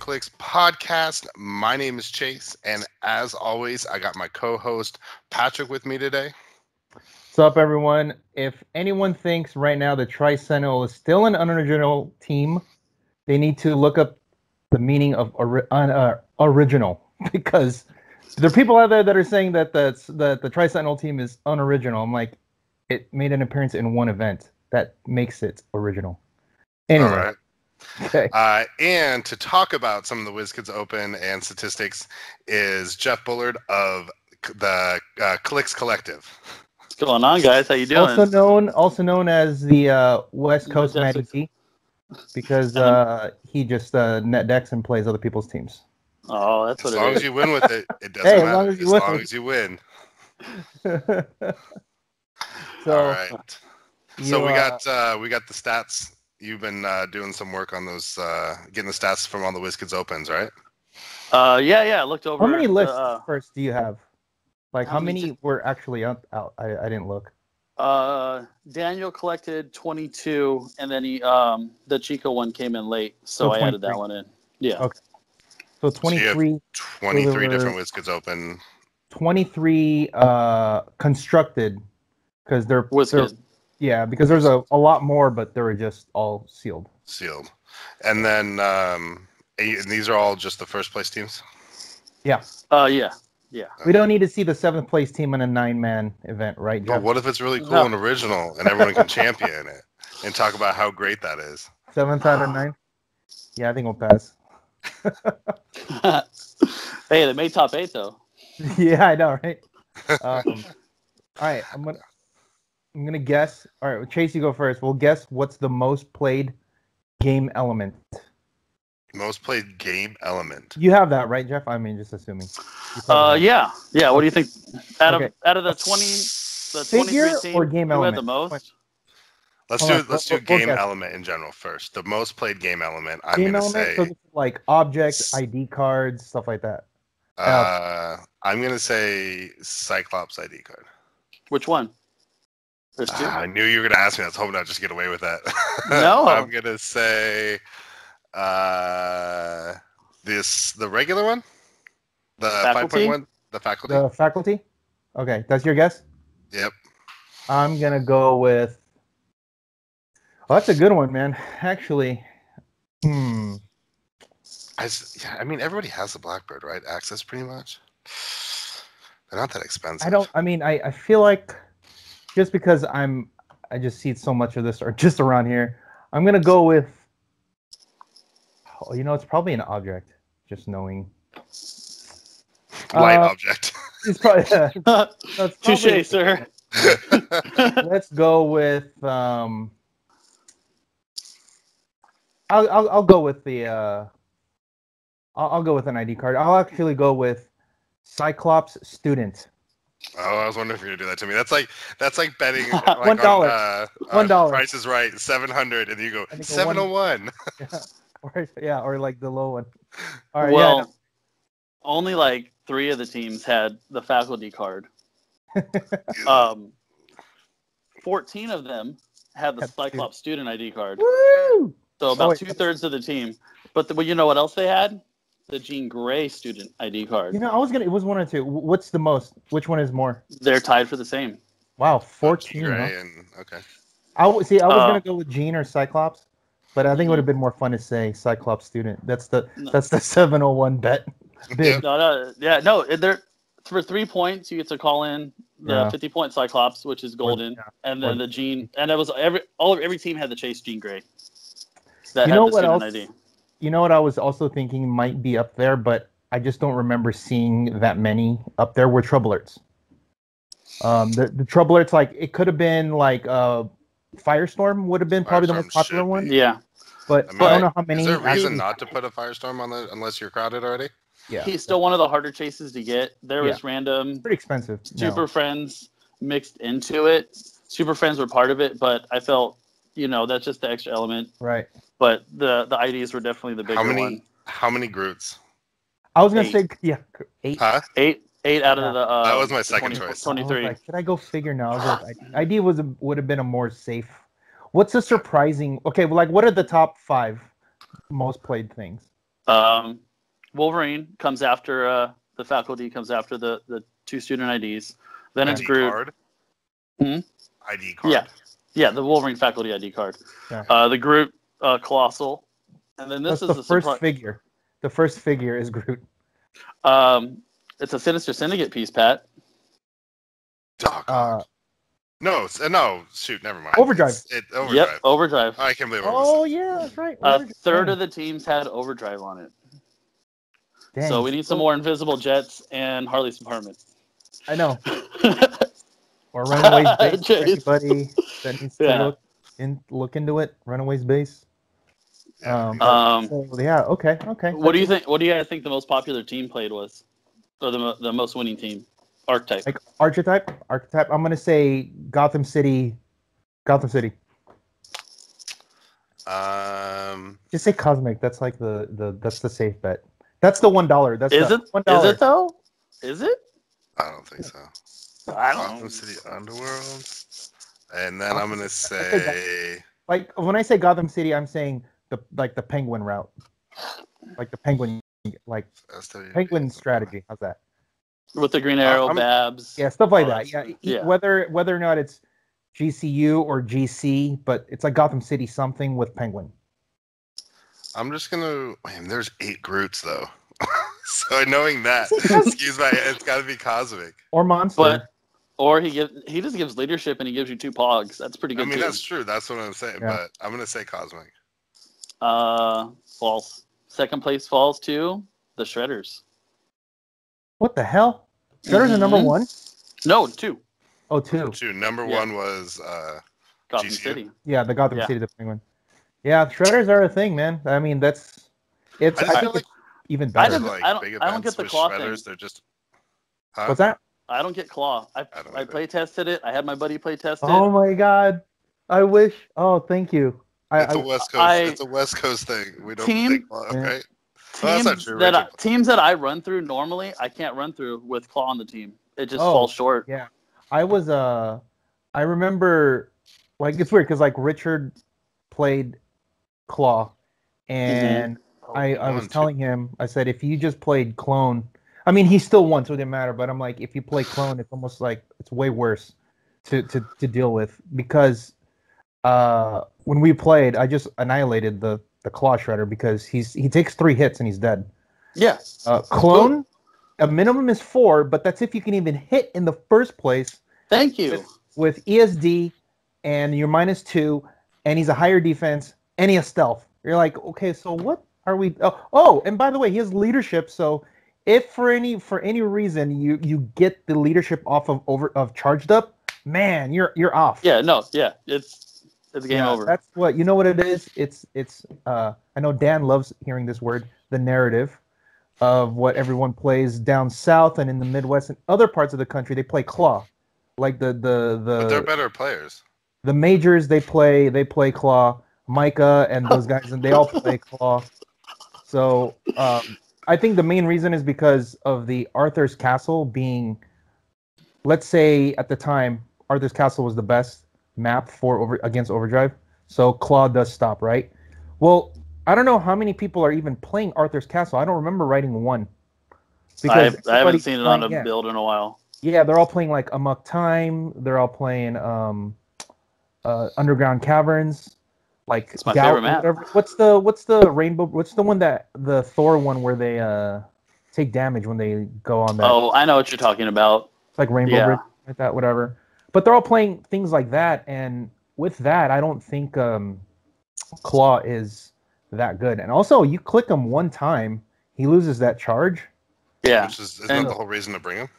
Heroclix Podcast. My name is Chase, and as always, I got my co-host Patrick with me today. What's up, everyone? If anyone thinks right now that Tri-Sentinel is still an unoriginal team, they need to look up the meaning of original, because there are people out there that are saying that the Tri-Sentinel team is unoriginal. I'm like, it made an appearance in one event. That makes it original. Anyway. All right. Okay. And to talk about some of the WizKids Open and statistics is Jeff Bullard of the Clix Collective. What's going on, guys? How you doing? Also known as the West Coast Matty G, because he just net decks and plays other people's teams. Oh, that's what it is. As long as you win with it, it doesn't matter. As long as you win. All right. So we got the stats. You've been doing some work on those, getting the stats from all the WizKids Opens, right? Yeah. I looked over. How many lists first do you have? Like, how many were actually out? I didn't look. Daniel collected 22, and then the Chico one came in late, so I added that one in. Yeah. Okay. So 23. So 23 different WizKids Open. 23 constructed, because they're WizKid. Yeah, because there's a lot more, but they were just all sealed. And then and these are all just the first place teams? Yeah. Yeah. We don't need to see the 7th place team in a 9-man event, right, Jeff? But what if it's really cool and original and everyone can champion it and talk about how great that is? 7th out of 9? Yeah, I think we'll pass. Hey, they made top 8 though. Yeah, I know, right? All right, I'm gonna guess. All right, Chase, you go first. We'll guess what's the most played game element. Most played game element. You have that, right, Jeff? I mean, just assuming. Yeah. What do you think? Out of the 23 teams, or game who element? had the most? Let's do game element in general first. The most played game element. I'm gonna say so like objects, ID cards, stuff like that. I'm gonna say Cyclops ID card. Which one? There's 2. I knew you were going to ask me. I was hoping I'd just get away with that. No. I'm going to say the regular one? The 5.1? The faculty? The faculty? Okay, that's your guess? Yep. I'm going to go with... Oh, that's a good one, man. Actually, I mean, everybody has the Blackbird, right? Access, pretty much. They're not that expensive. I feel like... Just because I just see so much of this or just around here, I'm gonna go with. Oh, it's probably an object. Just knowing. Light object. It's probably. Touché, sir. Let's go with. I'll go with the. I'll go with an ID card. I'll actually go with Cyclops Student. Oh, I was wondering if you're gonna do that to me. That's like betting like $1. $1. Price is Right, 700, and you go 701. Or like the low one. All right. Well, only like 3 of the teams had the faculty card. 14 of them had the Cyclops Student ID card. Woo! So about 2/3 of the team. But you know what else they had? The Jean Grey Student ID card. It was 1 or 2. What's the most? Which one is more? They're tied for the same. Wow, 14. Okay. I was gonna go with Jean or Cyclops, but I think it would have been more fun to say Cyclops Student. That's the 701 bet. Big. No. They're for 3 points. You get to call in the 50-point Cyclops, which is golden, and then the Jean. And it was every team had the Chase Jean Grey. That had the student ID. You know what I was also thinking might be up there, but I just don't remember seeing that many up there were Trouble Alerts. The Trouble Alerts, like, it could have been like Firestorm would have been probably the most popular one. Yeah. But I don't know how many. Is there a reason not to put a Firestorm on unless you're crowded already? Yeah. He's still one of the harder chases to get. There was random. Pretty expensive. Super Friends mixed into it. Super Friends were part of it, but I felt, that's just the extra element. Right. But the IDs were definitely the bigger one. How many Groots? I was going to say, 8. Huh? 8 out of the that was my second choice. 23. Should I go figure now? ID would have been a more safe. What's a surprising... Okay, well, like, what are the top 5 most played things? Wolverine comes after the faculty comes after the 2 student IDs. Then it's Groot. Card? ID card. Yeah, the Wolverine faculty ID card. Yeah. The Groot Colossal, and then this That's is the first figure. The first figure is Groot. It's a Sinister Syndicate piece, Pat. No, shoot, never mind. Overdrive. Overdrive. Yep, Overdrive. I can't believe it. Oh yeah, that's right. A third of the teams had Overdrive on it. Dang. So we need some more Invisible Jets and Harley's Department. I know. Or Runaways Base. Anybody that needs to look into it. Runaways Base. Okay. What do you think? What do you guys think the most popular team played was, or the most winning team? Archetype. Like archetype. I'm gonna say Gotham City. Just say Cosmic. That's like that's the safe bet. That's the $1. That's is it? $1. Is it though? Is it? I don't think so. Gotham City Underworld. And then I'm gonna say like when I say Gotham City, I'm saying the Penguin route. Like the Penguin Penguin strategy. How's that? With the Green Arrow, Babs. Yeah, stuff like that. Yeah. Whether or not it's GCU or GC, but it's like Gotham City something with Penguin. I'm just gonna. Man, there's 8 Groots though. So knowing that, excuse me, it's got to be Cosmic or Monster. Or he just gives leadership and he gives you 2 Pogs. That's pretty good. I mean, that's true. That's what I'm saying. Yeah. But I'm gonna say Cosmic. False. Second place falls to the Shredders. What the hell? Shredders are number 1? No, 2. Oh, 2. 2. Number 1 was Gotham GCU. City. Yeah, the Gotham City, the Penguin. Yeah, Shredders are a thing, man. I mean, I think it's even better. I don't get the Claw thing. They're just. What's that? I don't get Claw. I play tested it. I had my buddy play test it. Oh my god! I wish. Oh, thank you. It's a West Coast. It's a West Coast thing. We don't take Claw, right? Teams that I run through normally, I can't run through with Claw on the team. It just falls short. Yeah, I remember, like it's weird because like Richard played Claw, and I was telling him, I said if you just played Clone, I mean he still won, so it didn't matter. But I'm like, if you play Clone, it's almost like it's way worse to deal with because when we played, I just annihilated the Claw Shredder because he takes 3 hits and he's dead. Yeah. Clone, a minimum is 4, but that's if you can even hit in the first place. Thank you. With ESD and you're -2, and he's a higher defense and he has stealth. You're like, okay, so what are we? Oh, and by the way, he has leadership. So if for any reason you get the leadership off of charged up, man, you're off. Yeah, no, yeah, it's game over. That's what what it is. It's I know Dan loves hearing this word, the narrative of what everyone plays down south and in the Midwest and other parts of the country. They play Claw, like the. But they're better players. The majors they play Claw. Micah and those guys, and they all play Claw. So I think the main reason is because of the Arthur's Castle being, let's say at the time, Arthur's Castle was the best map against Overdrive. So Claw does stop, right? Well, I don't know how many people are even playing Arthur's Castle. I don't remember writing one. I haven't seen it on a build in a while. Yeah, they're all playing like Amok Time. They're all playing Underground Caverns. Like it's my favorite map. What's the rainbow? What's the one the Thor one where they take damage when they go on that? Oh, I know what you're talking about. It's like Rainbow Bridge, like that, whatever. But they're all playing things like that, and with that, I don't think Claw is that good. And also, you click him one time, he loses that charge. Yeah, isn't that the whole reason to bring him?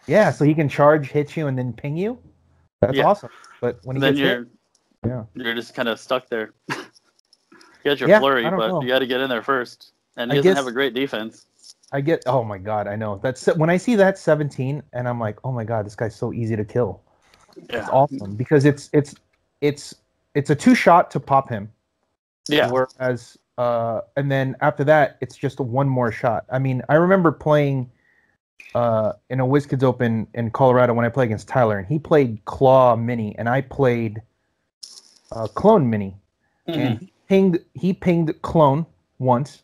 Yeah, so he can charge, hit you, and then ping you. That's awesome. But when he gets hit, you're just kind of stuck there. You got your flurry, but you got to get in there first. And he doesn't have a great defense. Oh my god, I know. That's when I see that 17, and I'm like, oh my god, this guy's so easy to kill. Yeah. It's awesome because it's a 2-shot to pop him. Yeah. Whereas and then after that, it's just one more shot. I mean, I remember playing in a WizKids Open in Colorado when I played against Tyler, and he played Claw Mini, and I played Clone Mini, and he pinged Clone once,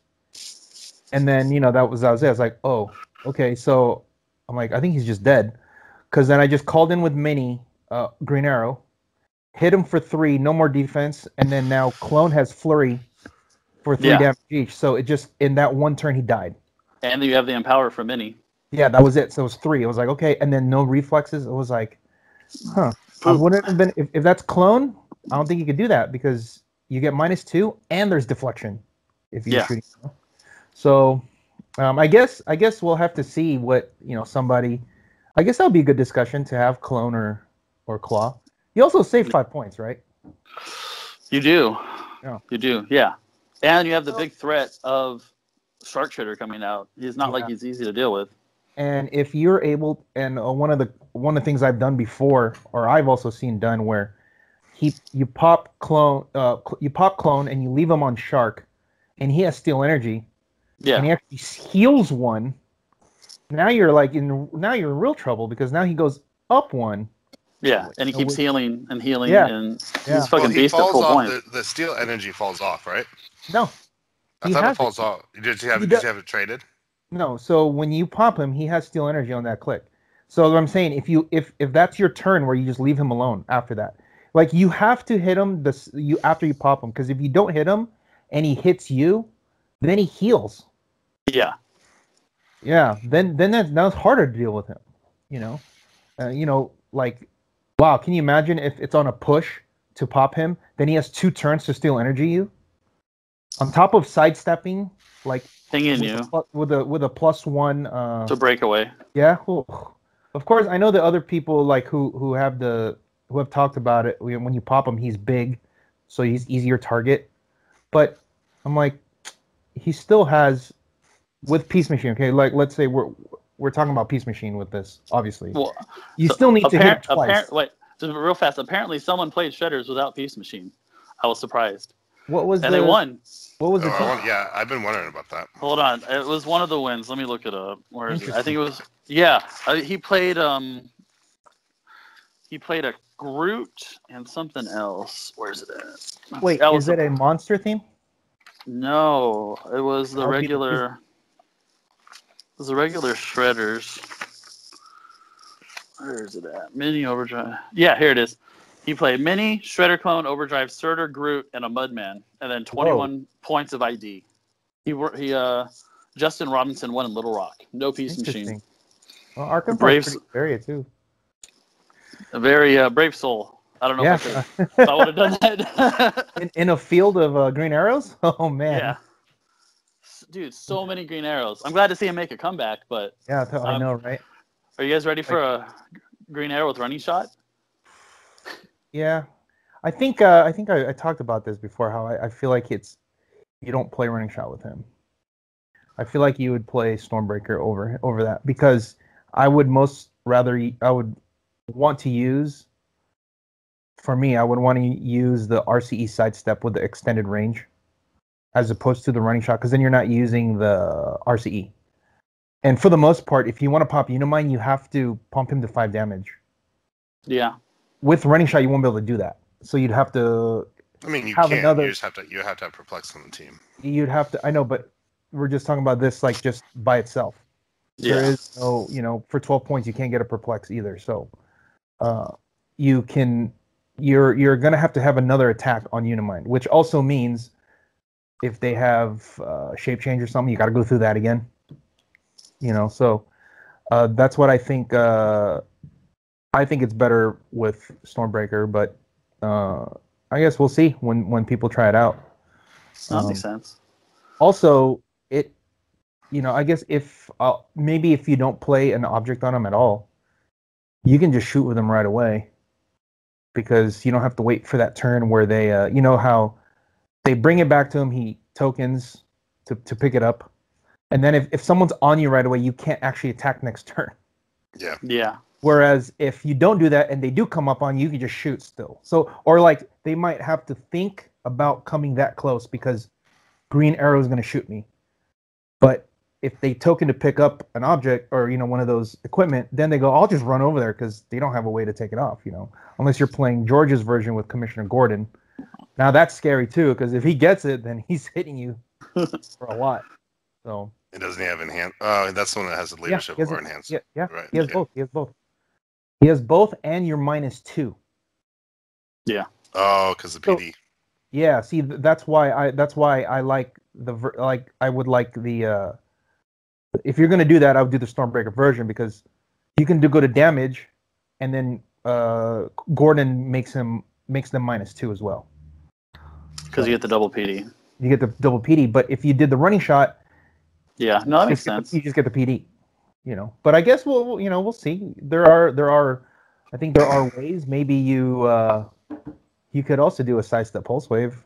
And then, that was it. I was like, oh, okay. So I'm like, I think he's just dead. Because then I just called in with Mini, Green Arrow, hit him for 3, no more defense. And then now Clone has Flurry for 3 damage each. So it just, in that one turn, he died. And you have the Empower for Mini. Yeah, that was it. So it was 3. I was like, okay. And then no reflexes. It was like, huh. I wouldn't have been, if that's Clone, I don't think you could do that because you get -2 and there's deflection if you're shooting. So I guess we'll have to see what, somebody, I guess that would be a good discussion to have Clone or Claw. You also save 5 points, right? You do. Yeah. You do, yeah. And you have the big threat of Shark Shredder coming out. He's not like he's easy to deal with. And if you're able, and one of the things I've done before, or I've also seen done, where you pop Clone and you leave him on Shark, and he has Steel Energy. Yeah. And he actually heals 1. Now you're in real trouble because now he goes up 1. Yeah, and he keeps healing and healing, and he's fucking beast at full point. The Steel Energy falls off, right? No. I thought it falls off. Did you have it traded? No, so when you pop him, he has Steel Energy on that click. So what I'm saying, if that's your turn where you just leave him alone after that, like you have to hit him after you pop him, because if you don't hit him and he hits you, then he heals. Yeah. Yeah. Then that's harder to deal with him. Wow, can you imagine if it's on a push to pop him, then he has 2 turns to Steel Energy you? On top of sidestepping, pinging you with a +1 to break away. Yeah, of course. I know the other people who have talked about it. When you pop him, he's big, so he's easier target. But I'm like, he still has with Peace Machine. Okay, let's say we're talking about Peace Machine with this. Obviously, you still need to hit twice. Wait, just real fast. Apparently, someone played Shredders without Peace Machine. I was surprised. They won. What was the team? I've been wondering about that. Hold on, it was one of the wins. Let me look it up. Where is it? I think it was. Yeah, he played. He played a Groot and something else. Where's it at? Wait, is it a monster theme? No, it was the regular. It was the regular Shredders. Where is it at? Mini Overdrive. Yeah, here it is. He played Mini, Shredder Clone, Overdrive, Surtur, Groot, and a Mudman, and then 21 points of ID. Justin Robinson won in Little Rock. No Peace Machine. Well, Arkham Braves area too. A very brave soul. I don't know if I would have done that. in a field of green arrows? Oh man. Yeah. Dude, so many green arrows. I'm glad to see him make a comeback, but yeah, I know, right? Are you guys ready for a green arrow with running shot? Yeah, I think I talked about this before. How I feel like you don't play running shot with him. I feel like you would play Stormbreaker over that, because I would want to use. For me, I would want to use the RCE sidestep with the extended range, as opposed to the running shot, because then you're not using the RCE. And for the most part, if you want to pop Unimind, you have to pump him to 5 damage. Yeah. With running shot, you won't be able to do that. So you'd have to. I mean, you can. You just have to. You have to have Perplex on the team. You'd have to. I know, but we're just talking about this just by itself. Yeah. There is no, for 12 points, you can't get a Perplex either. So, you can. You're gonna have to have another attack on Unimind, which also means if they have Shape Change or something, you got to go through that again. So that's what I think. I think it's better with Stormbreaker, but I guess we'll see when people try it out. That makes sense. Also, I guess maybe if you don't play an object on him at all, you can just shoot with him right away, because you don't have to wait for that turn where they, how they bring it back to him, he tokens to pick it up, and then if someone's on you right away, you can't actually attack next turn. Yeah. Yeah. Whereas if you don't do that and they do come up on you, you can just shoot still. So, or they might have to think about coming that close because green arrow is going to shoot me. But if they token to pick up an object or, one of those equipment, then they go, I'll just run over there, because they don't have a way to take it off, unless you're playing George's version with Commissioner Gordon. Now that's scary too, because if he gets it, then he's hitting you for a lot. So It doesn't have enhance. That's the one that has the leadership or enhance. Yeah, right. He has both. He has both, and you're -2. Yeah. Oh, because the PD. Yeah. See, that's why I like I would like the. If you're gonna do that, I would do the Stormbreaker version because you can go to damage, and then Gordon makes them -2 as well. Because you get the double PD. You get the double PD, but if you did the running shot, yeah, no, that makes sense. You just get the PD, But I guess we'll see. There are, I think there are ways. Maybe you could also do a sidestep pulse wave,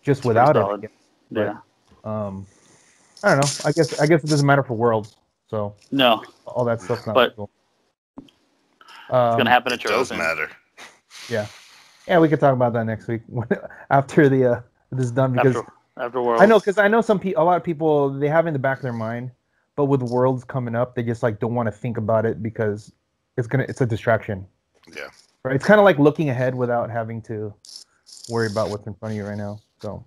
just without it. Yeah. I don't know. I guess it doesn't matter for Worlds. So no, all that stuff's not. But cool. It's gonna happen at your open. It does matter. Yeah, we could talk about that next week after this is done because after Worlds. I know because a lot of people they have in the back of their mind, but with Worlds coming up, they just don't want to think about it because it's a distraction. Yeah. Right. It's kind of like looking ahead without having to worry about what's in front of you right now. So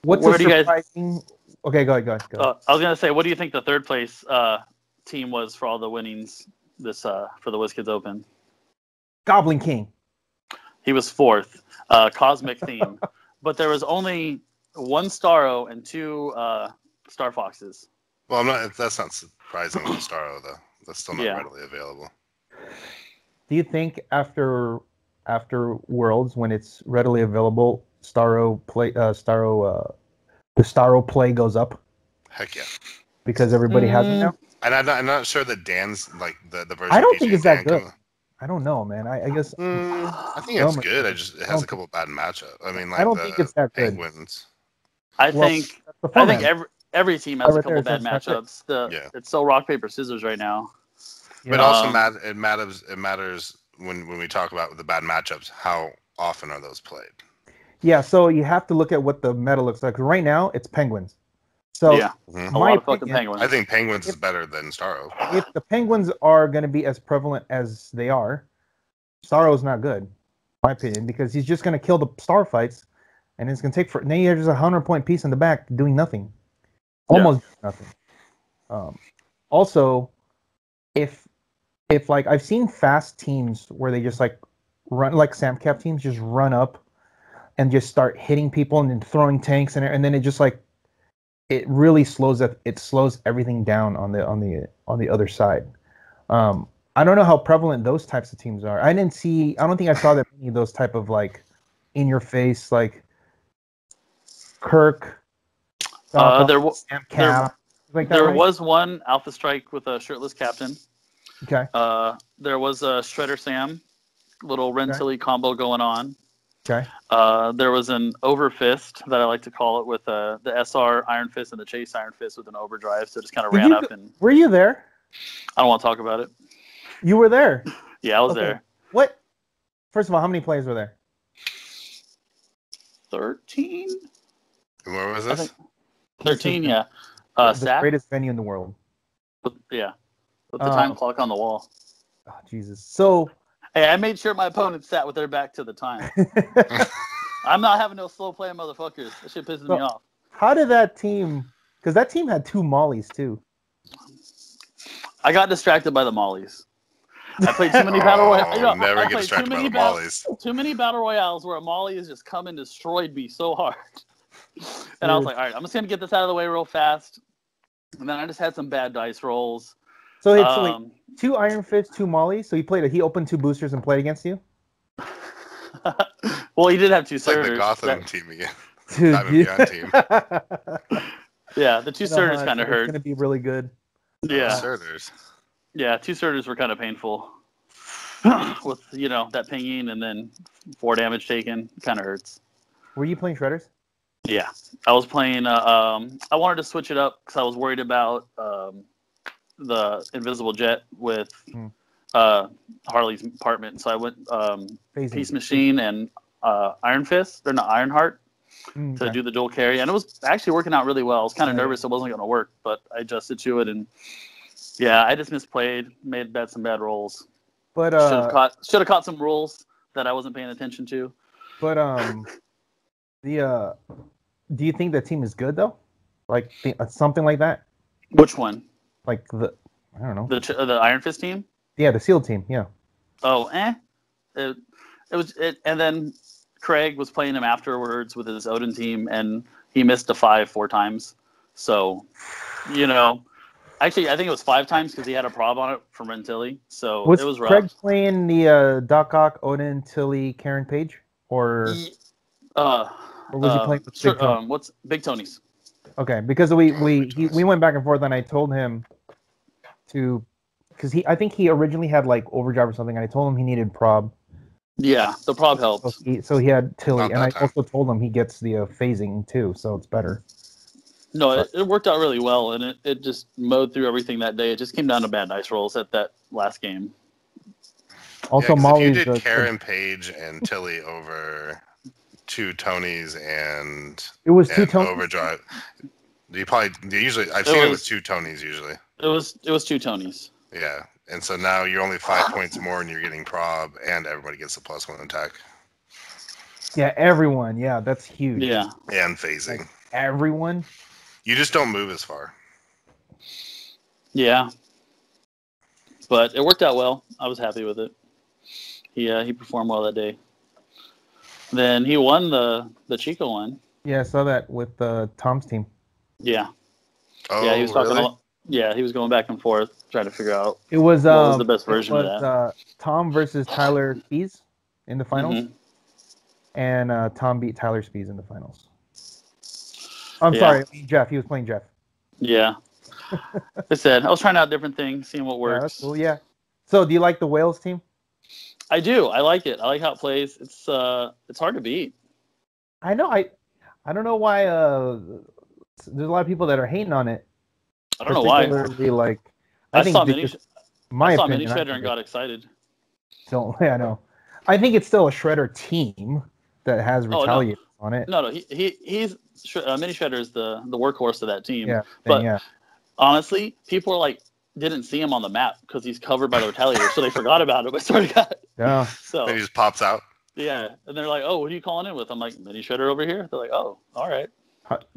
what's where surprising? Okay, go ahead. I was gonna say, what do you think the third place team was for all the winnings this for the WizKids Open? Goblin King. He was 4th, cosmic theme, but there was only 1 Starro and 2 Star Foxes. Well, that's not surprising with the Starro though. That's still not readily available. Do you think after Worlds, when it's readily available, the Starro play goes up? Heck yeah! Because everybody has it now. And I'm not sure that Dan's the version. I don't think it's that good. I don't know, man. I guess. I think it's good. It has a couple bad matchups. I mean, I don't think it's that good. Penguins. I think every team has a couple bad matchups. It's so rock paper scissors right now. But also, it matters when we talk about the bad matchups. How often are those played? Yeah, so you have to look at what the meta looks like. Right now, it's Penguins. So a lot of fucking Penguins. I think Penguins is better than Starro. If the Penguins are going to be as prevalent as they are, Starro's not good, in my opinion, because he's just going to kill the star fights, and it's going to take then you just a 100-point piece in the back doing nothing, almost nothing. Also, if I've seen fast teams where they just run Samcap teams, just run up and just start hitting people and then throwing tanks and then it just it really slows everything down on the other side. I don't know how prevalent those types of teams are. I don't think I saw that many of those type of in your face Kirk. There was one Alpha Strike with a shirtless captain. Okay. There was a Shredder Sam, little Rentilly combo going on. Okay. There was an Overfist that I like to call it with the SR Iron Fist and the Chase Iron Fist with an overdrive. So it just kind of ran up and. Were you there? I don't want to talk about it. You were there. Yeah, I was there. What? First of all, how many players were there? 13. Where was this? 13. Yeah. The greatest venue in the world. Yeah. With the time clock on the wall. Oh, Jesus. So. Hey, I made sure my opponents sat with their back to the time. I'm not having no slow playing motherfuckers. That shit pisses me off. How did that team? Because that team had 2 mollies too. I got distracted by the mollies. I played too many battle royales. Never get distracted by the mollies. Too many battle royales where a molly has just come and destroyed me so hard. And I was like, all right, I'm just gonna get this out of the way real fast. And then I just had some bad dice rolls. So it's 2 Iron Fists, 2 mollies. So he opened 2 boosters and played against you. Well, he did have 2 it's Surters. Like the Gotham team again. Team. Yeah, the 2 Surters kind of hurt. It's gonna be really good. Yeah. Surters. Yeah, 2 Surters were kind of painful. With that pinging and then 4 damage taken, kind of hurts. Were you playing Shredders? Yeah, I was playing. I wanted to switch it up because I was worried about the Invisible Jet with Harley's apartment. So I went Peace Machine and Iron Fist. They're not Ironheart to do the dual carry, and it was actually working out really well. I was kind of nervous it wasn't going to work, but I adjusted to it, and I just misplayed, made some bad rolls. But should have caught some rules that I wasn't paying attention to. But do you think that team is good though? like something like that. Which one? Like I don't know. The Iron Fist team. Yeah, the SEAL team. Yeah. Oh, it was, and then Craig was playing him afterwards with his Odin team, and he missed a 5 4 times. So, actually, I think it was 5 times because he had a prob on it from Tilly. So it was rough. Craig playing the Doc Ock, Odin, Tilly, Karen Page, or was he playing with Big Tony? What's Big Tony's? Okay, because we went back and forth, and I told him to, because I think he originally had like overdrive or something, and I told him he needed prob. Yeah, the prob helped. So he had Tilly, and I also told him he gets the phasing too, so it's better. No, it worked out really well, and it just mowed through everything that day. It just came down to bad dice rolls at that last game. Also, Molly's if you did Karen Page and Tilly over 2 Tonys and it was 2 Tonys overdrive. I've seen it with 2 Tonys usually. It was 2 Tonys. Yeah, and so now you're only 5 points more, and you're getting prob, and everybody gets a +1 attack. Yeah, everyone. Yeah, that's huge. Yeah, and phasing. Like, everyone. You just don't move as far. Yeah, but it worked out well. I was happy with it. He performed well that day. Then he won the Chico one. Yeah, I saw that with Tom's team. Yeah. Oh, yeah, he was talking. Really? Yeah, he was going back and forth trying to figure out. It was what was the best version of that. Tom versus Tyler Spees in the finals, and Tom beat Tyler Spees in the finals. I'm sorry, Jeff. He was playing Jeff. Yeah. I said I was trying out different things, seeing what works. Yeah, that's cool. Yeah. So, do you like the Wales team? I do. I like it. I like how it plays. It's hard to beat. I know. I don't know why. There's a lot of people that are hating on it. I don't know why. Like, I saw Mini Shredder and got excited. So yeah, I know. I think it's still a Shredder team that has Retaliate on it. No, he's Mini Shredder is the workhorse of that team. Yeah, but honestly, people are like didn't see him on the map because he's covered by the Retaliator, so they forgot about him. I swear to God. Yeah. So he just pops out. Yeah, and they're like, "Oh, what are you calling in with?" I'm like, "Mini Shredder over here." They're like, "Oh, all right."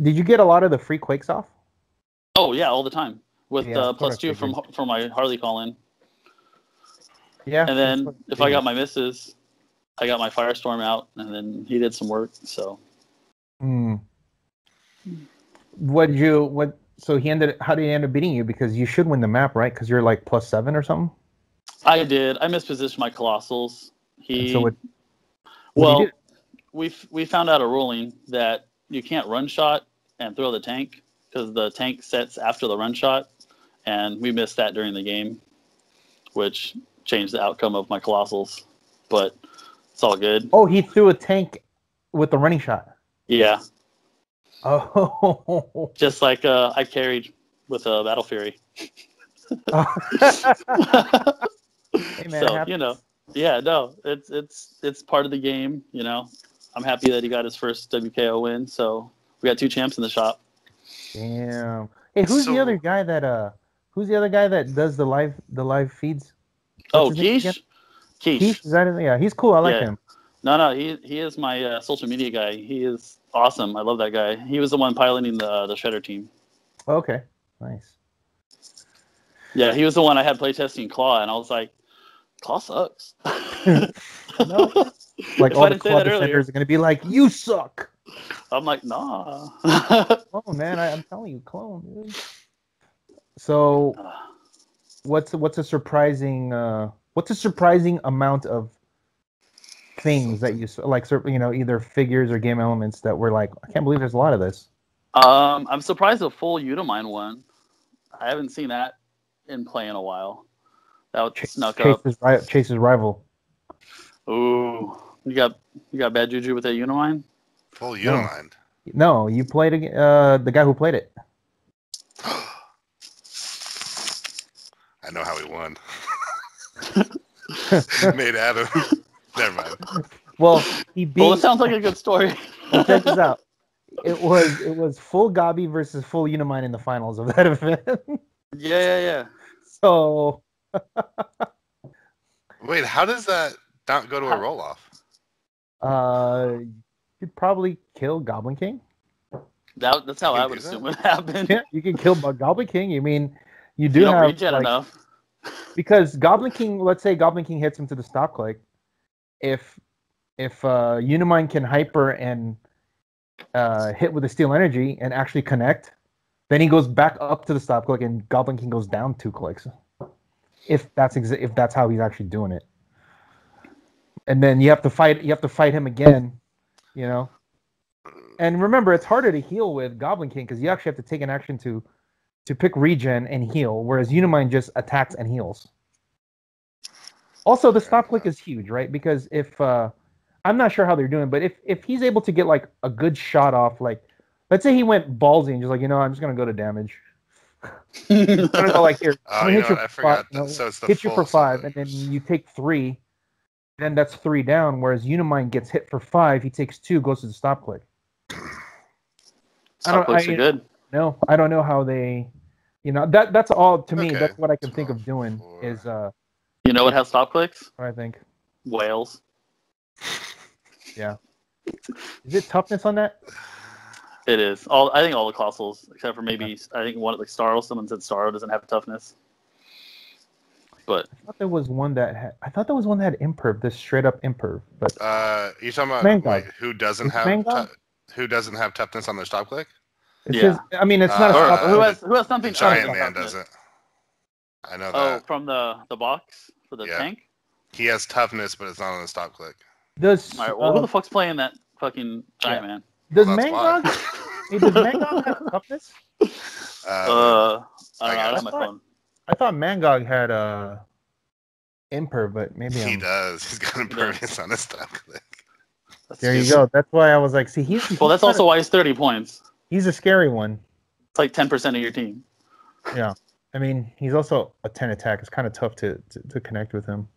Did you get a lot of the free Quakes off? Oh yeah, all the time with +2 from my Harley call in. Yeah. And then if I got my misses, I got my Firestorm out, and then he did some work. So. So how did he end up beating you? Because you should win the map, right? Because you're like +7 or something. I did. I mispositioned my Colossals. We found out a ruling that you can't run shot and throw the tank because the tank sets after the run shot, and we missed that during the game, which changed the outcome of my Colossals. But it's all good. Oh, he threw a tank with the running shot. Yeah. Oh. Just like I carried with a Battle Fury. Hey man, so it's part of the game. I'm happy that he got his first WKO win. So we got 2 champs in the shop. Damn. Hey, who's the other guy that does the live feeds? Quiche. Quiche, is that it? Yeah, he's cool. I like him. No, he is my social media guy. He is awesome. I love that guy. He was the one piloting the Shredder team. Okay, nice. Yeah, he was the one I had playtesting Claw, and I was like, Claw sucks. No. Like all the Claw defenders are going to be like, you suck. I'm like, nah. Oh man, I'm telling you, clone, dude. So, what's a surprising amount of things that you like, either figures or game elements that were like, I can't believe there's a lot of this. I'm surprised the full Unimine one. I haven't seen that in play in a while. That snuck up. Chase's rival. Ooh, you got bad juju with that Unimine? Full Unimine. No, you played the guy who played it. I know how he won. Made Adam. Never mind. Well, he beat. Well, it sounds like a good story. Check this out. It was full Gabi versus full Unimine in the finals of that event. Yeah. So. Wait, how does that not go to a roll off? You'd probably kill Goblin King. That's how I would assume would happen. Yeah, you can kill Goblin King. You mean you do you don't have regen enough. Because Goblin King, let's say Goblin King hits him to the stop click. If Unimind can hyper and hit with the Steel Energy and actually connect, then he goes back up to the stop click and Goblin King goes down 2 clicks. If that's how he's actually doing it. And then you have to fight him again, you know. And remember, it's harder to heal with Goblin King because you actually have to take an action to pick regen and heal, whereas Unimind just attacks and heals. Also, the stop click is huge, right? Because if I'm not sure how they're doing, but if he's able to get like a good shot off, like let's say he went ballsy and just like, I'm just gonna go to damage. I'm gonna go like here. I'm gonna hit you I forgot. So it's the hit you for 5, and then you take 3. Then that's 3 down. Whereas Unimind gets hit for 5, he takes 2, goes to the stop click. Stop clicks are good. No, I don't know how they. That's all to me. That's what I can think of doing is. You know what has stop clicks? I think. Whales. Yeah. Is it toughness on that? It is. I think all the colossals, except for maybe I think one like Starro. Someone said Starro doesn't have toughness. But I thought there was one that had imperv, this straight up imperv. But you talking about who doesn't have toughness on their stop click? It's not a stop. Who has something? Giant Man doesn't. I know that. Oh, from the box for the tank. He has toughness, but it's not on the stop click. All right. Well, who the fuck's playing that fucking Giant Man? Does Mangog? Does Mangog have toughness? I don't know. My phone. I thought Mangog had imperv, but maybe he does. He's got impervious on his stop click. There you go. That's why I was like, see, he's well. That's also why he's 30 points. He's a scary one. It's like 10% of your team. Yeah, I mean, he's also a 10 attack. It's kind of tough to connect with him.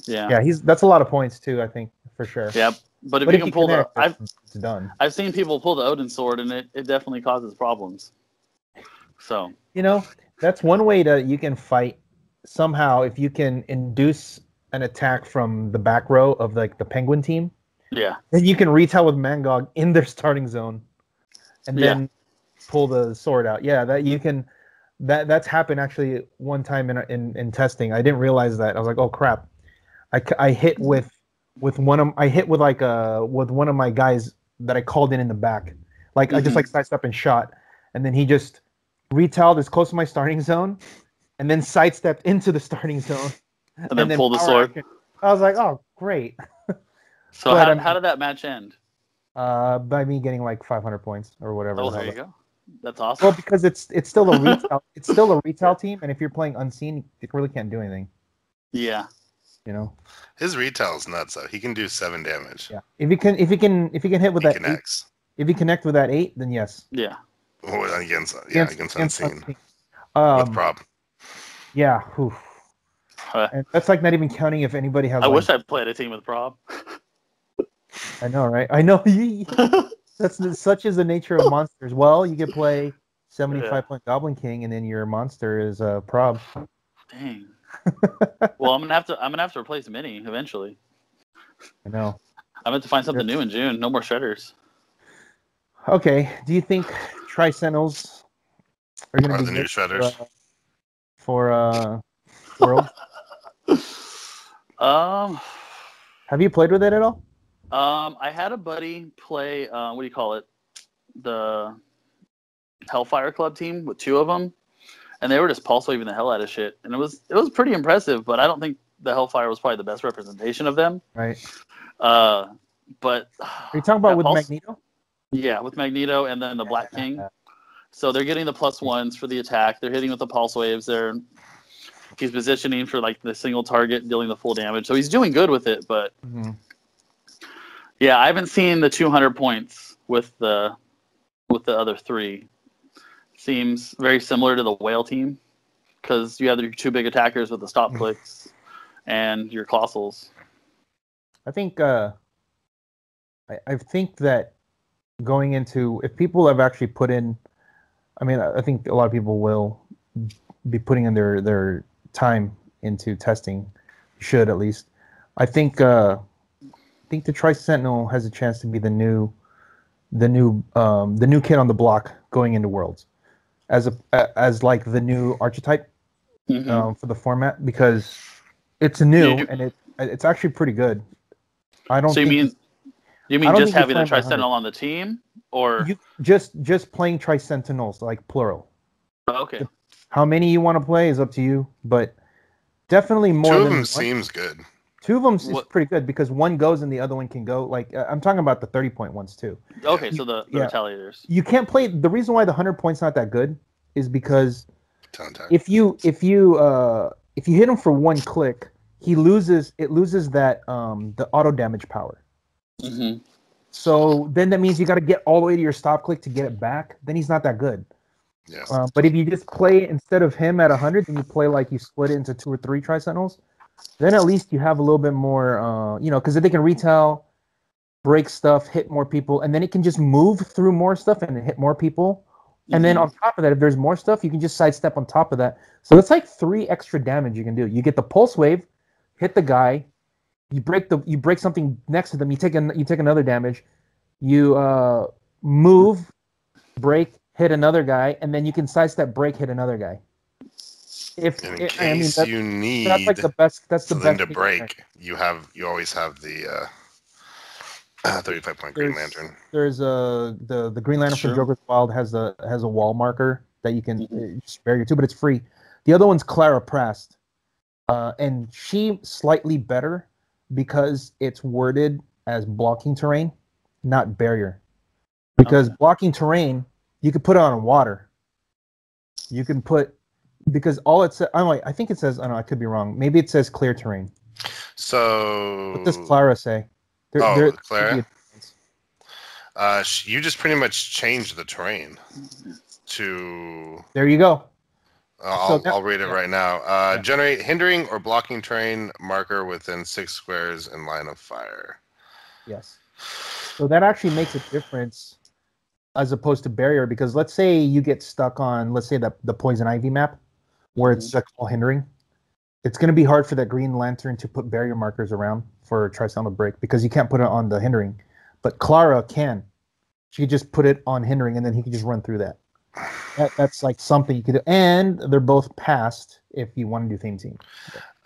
Yeah. Yeah, that's a lot of points too. I think for sure. Yeah, but if you can pull it's done. I've seen people pull the Odin sword, and it definitely causes problems. So that's one way you can fight somehow if you can induce an attack from the back row of like the Penguin team. Yeah. Then you can retail with Mangog in their starting zone, and then pull the sword out. Yeah, that you can. That's happened actually one time in testing. I didn't realize that. I was like, oh crap. I hit with one of my guys that I called in the back. Like I just like sidestep and shot, and then he just retailed as close to my starting zone, and then sidestepped into the starting zone, and then pulled the sword. Action. I was like, oh great. So how did that match end? By me getting like 500 points or whatever. Oh, there you go. That's awesome. Well, because it's still a retail. It's still a retail team, and if you're playing unseen, you really can't do anything. Yeah. His retail is nuts though. He can do 7 damage. Yeah. If he can hit with that 8, if he connect with that 8, then yes. Yeah. Against unseen. With prop. Yeah. And that's like not even counting if anybody has. I wish I played a team with prop. I know, right? I know. That's such is the nature of monsters. Well, you can play 75-point Goblin King, and then your monster is prob. Dang. Well, I'm gonna have to replace Mini eventually. I know. I'm going to find something new in June. No more shredders. Okay. Do you think Tri-Sentinels are going to be the new shredders for World? Have you played with it at all? I had a buddy play. What do you call it? The Hellfire Club team with 2 of them. And they were just pulse waving the hell out of shit, and it was pretty impressive. But I don't think the Hellfire was probably the best representation of them. Right. But are you talking about with Magneto? Yeah, with Magneto and then the Black King. So they're getting the +1s for the attack. They're hitting with the pulse waves. He's positioning for like the single target, dealing the full damage. So he's doing good with it. But yeah, I haven't seen the 200 points with the other 3. Seems very similar to the whale team because you have your 2 big attackers with the stop clicks and your colossals. I think I think that going into, if people have actually put in, I mean, I think a lot of people will be putting in their time into testing, should at least. I think the Tri-Sentinel has a chance to be the the new kid on the block going into Worlds as like the new archetype for the format, because it's new and it's actually pretty good. I don't. So you mean just having the Tri-Sentinel on the team, or just playing Tri-Sentinels, like plural? Okay. How many you want to play is up to you, but definitely more. 2 than of them one. Seems good. 2 of them is pretty good because one goes and the other one can go. Like I'm talking about the 30-point ones too. Okay, so the retaliators. You can't play. The reason why the 100 points not that good is because if you hit him for 1 click, it loses that the auto damage power. Mm-hmm. So then that means you got to get all the way to your stop click to get it back. Then he's not that good. Yes. But if you just play instead of him at 100, then you play like you split it into 2 or 3 Tri-Sentinels, then at least you have a little bit more, because they can retail, break stuff, hit more people, and then it can just move through more stuff and hit more people. Mm-hmm. And then on top of that, if there's more stuff, you can just sidestep on top of that. So it's like 3 extra damage you can do. You get the pulse wave, hit the guy, you break something next to them, you take another damage, you move, break, hit another guy, and then you can sidestep, break, hit another guy. That's like the best. That's the best to break. You always have the 35-point Green Lantern. There's the Green Lantern from Joker's Wild has a wall marker that you can spare your 2, but it's free. The other one's Clara Prast, and she slightly better because it's worded as blocking terrain, not barrier. Because blocking terrain, you could put it on water. You can put, because all it says, I think it says, I don't know, I could be wrong. Maybe it says clear terrain. So what does Clara say? Clara? You just pretty much changed the terrain to... There you go. I'll read it right now. Generate hindering or blocking terrain marker within 6 squares in line of fire. Yes. So that actually makes a difference as opposed to barrier, because let's say you get stuck on, let's say the Poison Ivy map, where it's like all hindering. It's going to be hard for that Green Lantern to put barrier markers around for Tri-Sentinel break, because you can't put it on the hindering. But Clara can. She could just put it on hindering, and then he can just run through that. That's like something you could do. And they're both passed if you want to do theme team.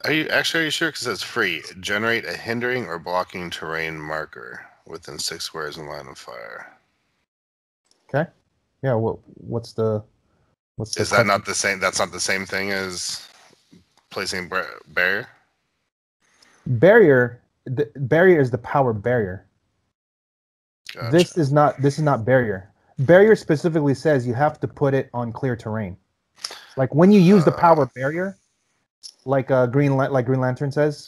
Are you sure? Because it's free. Generate a hindering or blocking terrain marker within 6 squares in line of fire. Okay. Yeah. What's the? Is that not the same? That's not the same thing as placing barrier. Barrier is the power barrier. Gotcha. This is not barrier. Barrier specifically says you have to put it on clear terrain. Like when you use the power barrier, like Green Lantern says,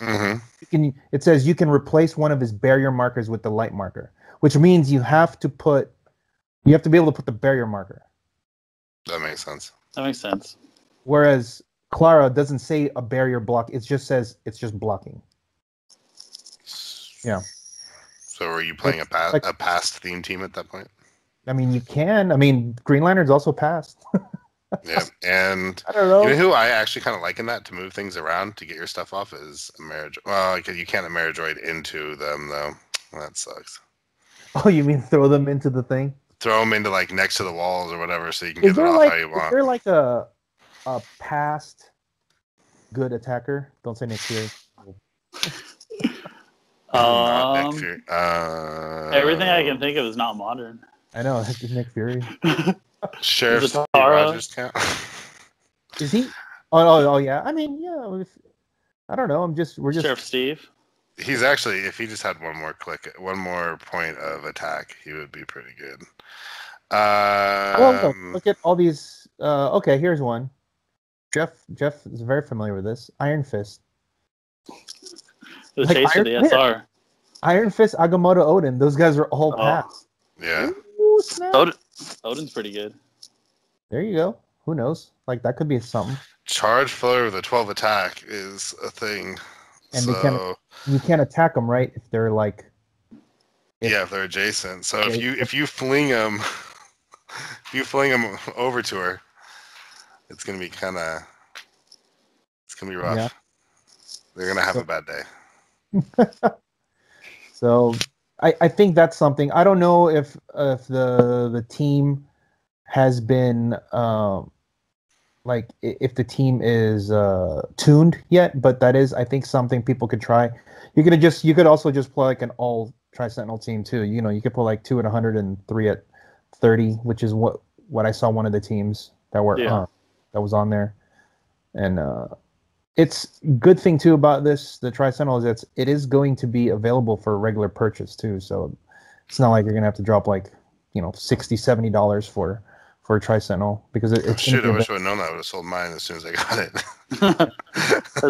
it says you can replace one of his barrier markers with the light marker, which means you have to be able to put the barrier marker. That makes sense. Whereas Clara doesn't say a barrier block; it just says it's just blocking. Yeah. So are you playing a past theme team at that point? I mean, you can. I mean, Green Lantern's also passed. Yeah, and I don't know. You know who I actually kind of like in that to move things around to get your stuff off is Ameridroid. Well, because you can't Ameridroid into them though. That sucks. Oh, you mean throw them into the thing? Throw them into like next to the walls or whatever, so you can get it off how you want. Is there like a past good attacker? Don't say Nick Fury. Not Nick Fury. Everything I can think of is not modern. I know, it's Nick Fury. Sheriff Steve Rogers count? Is he? Oh yeah. I mean, yeah. I don't know. We're just Sheriff Steve. He's actually, if he just had one more point of attack, he would be pretty good. Look at all these. Okay, here's one. Jeff is very familiar with this. Iron Fist. The chase for the SR. Iron Fist, Agamotto, Odin. Those guys are all passed. Yeah. Ooh, snap. Odin's pretty good. There you go. Who knows? Like that could be something. Charge Flare with a 12 attack is a thing. And you can't attack them, right? If they're like. If they're adjacent. So if you fling them, over to her, it's gonna be rough. Yeah. They're gonna have a bad day. So, I think that's something. I don't know if the team has been if the team is tuned yet, but that is, I think, something people could try. You could also just play like an all Tri-Sentinel team too. You could play like 2 at 100 and 3 at 30, which is what I saw one of the teams that were that was on there. And it's good thing too about the Tri-Sentinel is that it is going to be available for regular purchase too. So it's not like you're gonna have to drop like $60-$70 for a Tri-Sentinel because it's shoot. I wish I would have known that. I would have sold mine as soon as I got it.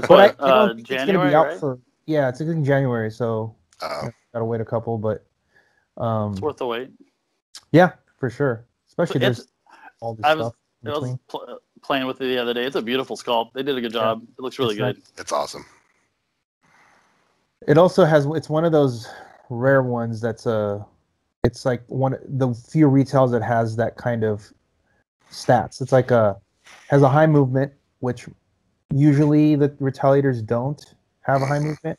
But I don't think it's gonna be out right? it's in January, so gotta wait a couple, but it's worth the wait. Yeah, for sure. Especially there's all this stuff. I was playing with it the other day. It's a beautiful sculpt. They did a good job. It looks really good. It's awesome. It also it's one of those rare ones that's it's like one of the few retails that has that kind of stats. It's like has a high movement, which usually the retaliators don't have a high movement.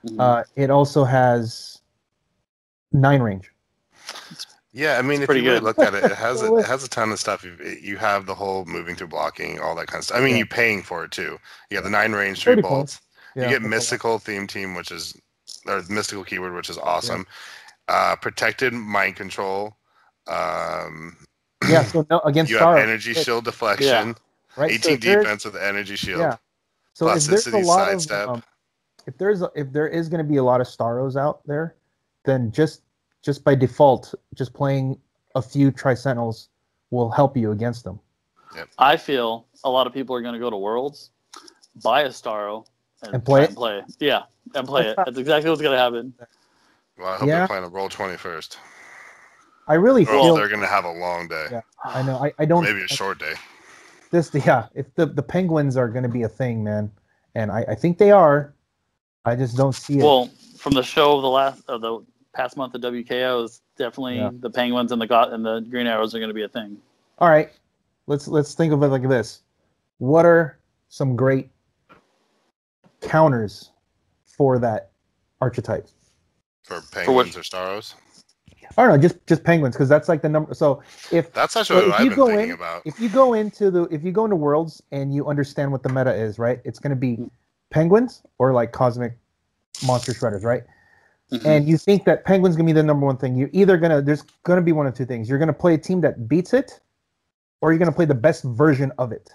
Mm-hmm. It also has 9 range. Yeah, I mean, if you really look at it, it has a ton of stuff. You have the whole moving through blocking, all that kind of stuff. I mean, you're paying for it too. You have the 9 range, 3 bolts. Yeah, you get mystical theme team, or mystical keyword, which is awesome. Yeah. Protected mind control. So no, against you have energy shield deflection. Yeah. Right. 18 defense with energy shield. Yeah. So plasticity sidestep. If there is going to be a lot of Staros out there, then just by default, just playing a few Tri-Sentinels will help you against them. Yep. I feel a lot of people are going to go to Worlds, buy a Staro, and play it. Yeah, and play it. That's exactly what's going to happen. Well, I hope they're playing a Roll 20 first. I really feel they're going to have a long day. Yeah, I know. I don't. Maybe a short day. If the Penguins are going to be a thing, man, and I think they are. I just don't see it. Well, from the show of the past month of WKOs, definitely the Penguins and the Green Arrows are going to be a thing. All right, let's think of it like this. What are some great counters for that archetype? For Penguins or Staros? I don't know, just Penguins, because that's like the number. So that's actually what I've been thinking about. If you go into Worlds and you understand what the meta is, right? It's going to be Penguins or like Cosmic Monster Shredders, right? Mm-hmm. And you think that Penguin's gonna be the number one thing. You're either there's gonna be one of two things. You're gonna play a team that beats it, or you're gonna play the best version of it.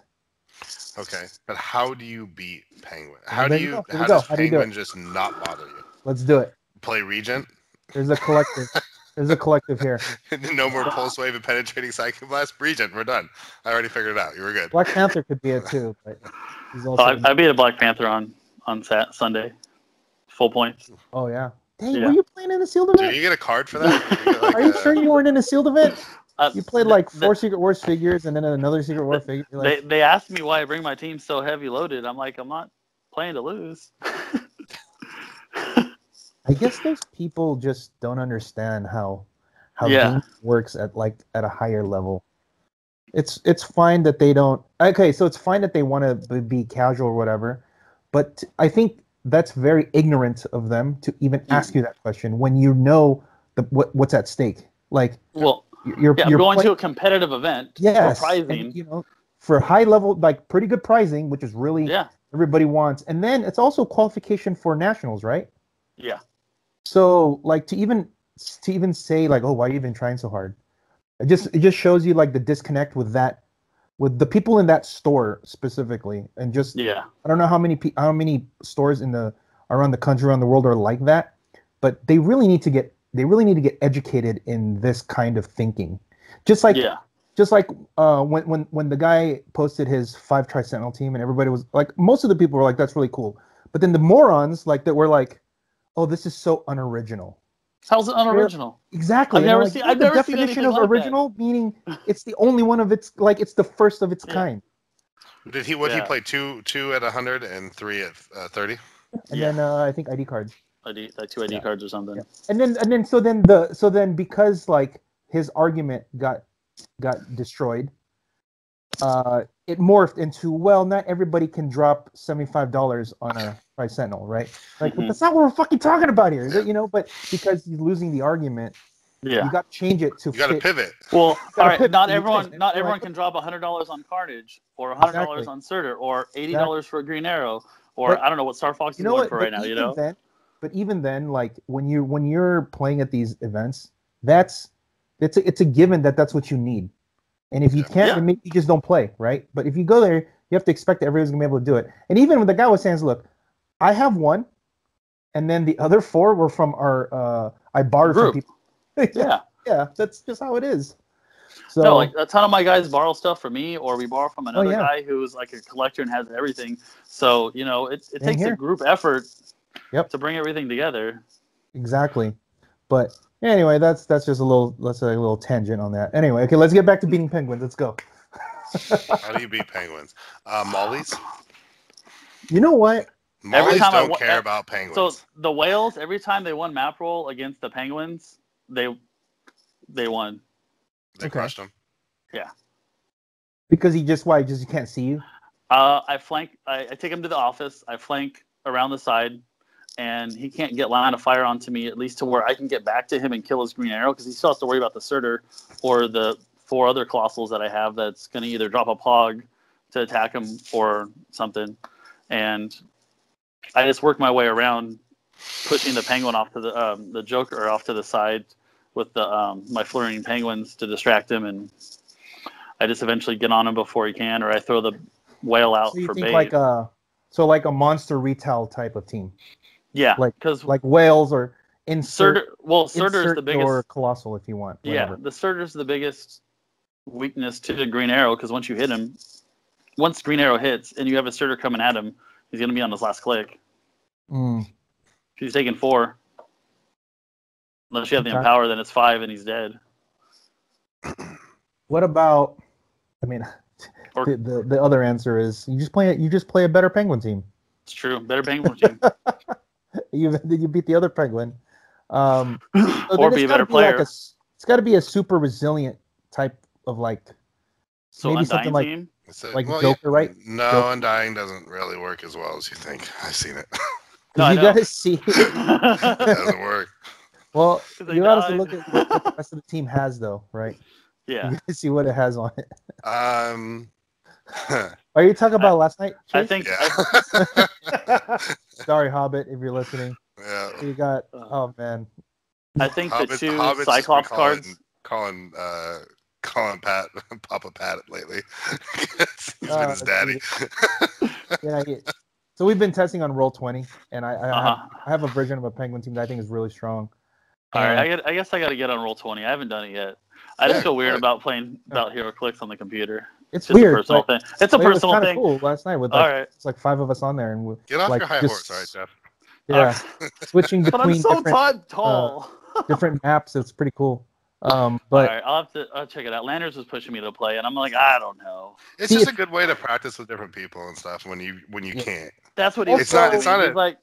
Okay, but how do you beat Penguin? How does Penguin just not bother you? Let's do it. Play Regent. There's a collective. There's a collective here. No more Pulse Wave and penetrating Psychic Blast. Regent, we're done. I already figured it out. You were good. Black Panther could be it too. But he's also I beat a Black Panther on Sunday. Full points. Oh yeah. Dang, were you playing in a sealed event? Did you get a card for that? Are you sure you weren't in a sealed event? You played like 4 Secret Wars figures and then another Secret War figure. Like... They asked me why I bring my team so heavy loaded. I'm like, I'm not playing to lose. I guess those people just don't understand how game works at a higher level. It's fine that they don't. Okay, so it's fine that they want to be casual or whatever, but I think that's very ignorant of them to even ask you that question when you know what's at stake. Like, you're going to a competitive event. Yes, for prizing. And, for high level, like pretty good prizing, which is really everybody wants, and then it's also qualification for nationals, right? Yeah. So, like, to even say like, oh, why are you even trying so hard? It just shows you like the disconnect with the people in that store specifically, and just I don't know how many stores around the country, around the world are like that, but they really need to get educated in this kind of thinking. Just like when the guy posted his 5 Tri-Sentinel team, and everybody was like, most of the people were like, that's really cool, but then the morons like that were like, oh, this is so unoriginal. How's it unoriginal? Exactly. I've never seen the definition of original that. Meaning it's the only one of its, like, it's the first of its kind. Did he play 2 at 100 and 3 at 30? And then I think ID cards. Like 2 ID cards or something. Yeah. And then because like his argument got destroyed, it morphed into, well, not everybody can drop $75 on a Price Sentinel, right? Like, but that's not what we're fucking talking about here, you know. But because he's losing the argument, you got to change it to. You got to pivot. Well, all right. Not everyone can drop $100 on Carnage, or $100 on Surtur, or $80 for a Green Arrow, or I don't know what Star Fox is going for right now. You know. But even then, like when you're playing at these events, it's a given that's what you need. And if you can't, then maybe you just don't play, right? But if you go there, you have to expect that everyone's gonna be able to do it. And even when the guy was saying, "Look, I have one, and then the other 4 were from our I borrowed from people." yeah, that's just how it is. So no, like a ton of my guys borrow stuff from me, or we borrow from another guy who's like a collector and has everything. So you know, it takes a group effort to bring everything together. Exactly, but. Anyway, that's just a little tangent on that. Anyway, okay, let's get back to beating penguins. Let's go. How do you beat penguins? Mollies? You know what? Mollies don't care about penguins. So the whales, every time they won map roll against the penguins, they won. They crushed them. Yeah. Because you can't see you? I take him to the office. I flank around the side. And he can't get line of fire onto me, at least to where I can get back to him and kill his Green Arrow, because he still has to worry about the Surtur or the 4 other Colossals that I have that's going to either drop a Pog to attack him or something. And I just work my way around, pushing the Penguin off to the Joker off to the side with my flurrying Penguins to distract him, and I just eventually get on him before he can, or I throw the Whale out for bait. Like a monster retail type of team. Yeah, like whales or insert. Surtur is the biggest, or colossal if you want. Whatever. Yeah, the Surtur is the biggest weakness to the Green Arrow, because once you hit him, once Green Arrow hits and you have a Surtur coming at him, he's gonna be on his last click. If he's taking 4, unless you have the Empower, then it's 5 and he's dead. What about? I mean, the other answer is you just play a better Penguin team. It's true, better Penguin team. You beat the other Penguin. Or be a better player. It's got to be a super resilient type of maybe Undying something team? Joker, right? No, Joker. Undying doesn't really work as well as you think. I've seen it. No, you got to see. It doesn't work. Well, you got to look at what the rest of the team has, though, right? Yeah. You got to see what it has on it. Are you talking about last night, Chase? I think. Yeah. Sorry, Hobbit, if you're listening. Yeah. You got. Oh man. I think the 2 Cyclops cards. Calling Pat Papa Pat lately. He's been his daddy. Yeah. So we've been testing on Roll20, and I have a version of a Penguin team that I think is really strong. All right, I guess I got to get on Roll20. I haven't done it yet. I just feel weird about playing about Heroclix on the computer. It's just weird. A personal thing. It's a personal thing. Cool last night with it's like 5 of us on there, and get off your high horse, all right, Jeff. Yeah, switching between but I'm so tall. Different maps. It's pretty cool. But all right, I'll check it out. Landers was pushing me to play, and I'm like, I don't know. It's just a good way to practice with different people and stuff when you can't. That's what he's like.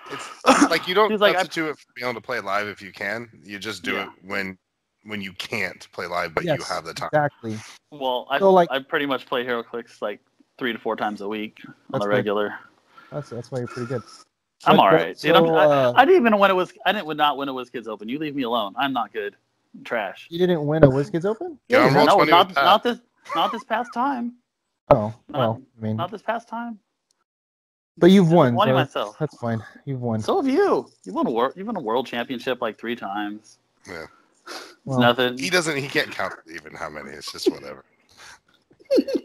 It's like you don't substitute it for being able to play live if you can. You just do it when you can't play live, but you have the time. Exactly. Well, I pretty much play Heroclix like 3 to 4 times a week on the regular. That's why you're pretty good. I'm all right. Dude, I didn't even know when it was. I didn't not when it was Kids Open. You leave me alone. I'm not good. I'm trash. You didn't win a WizKids Open? Yeah, no, not this past time. Oh, well, I mean, not this past time. But you've won. I'm myself. That's fine. You've won. So have you. You've won a world championship like 3 times. Yeah. Well, nothing. He can't count even how many. It's just whatever.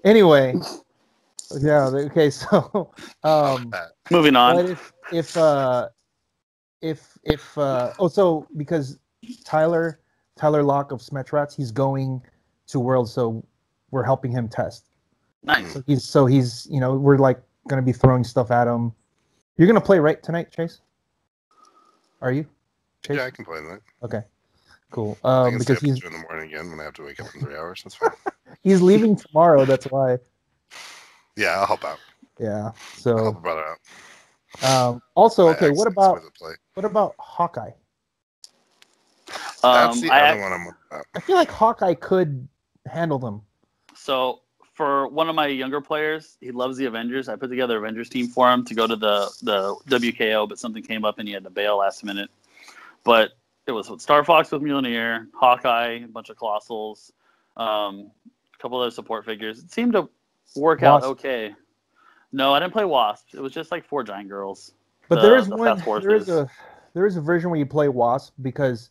Anyway. Yeah. Okay. So, moving on. But so because Tyler Locke of Smetrats, he's going to Worlds, so we're helping him test. Nice. So he's we're like gonna be throwing stuff at him. You're gonna play right tonight, Chase? Are you? Chase? Yeah, I can play tonight. Okay. Cool. I can because he's in the morning again when I have to wake up in 3 hours. That's fine. He's leaving tomorrow. That's why. Yeah, I'll help out. Yeah. So. I'll help a brother out. Also, okay. What about Hawkeye? That's the other one I'm. I feel like Hawkeye could handle them. So for one of my younger players, he loves the Avengers. I put together an Avengers team for him to go to the WKO, but something came up and he had to bail last minute. But it was Star Fox with Mjolnir, Hawkeye, a bunch of Colossals, a couple other support figures. It seemed to work out okay. No, I didn't play Wasp. It was just like 4 giant girls. But there is a version where you play Wasp because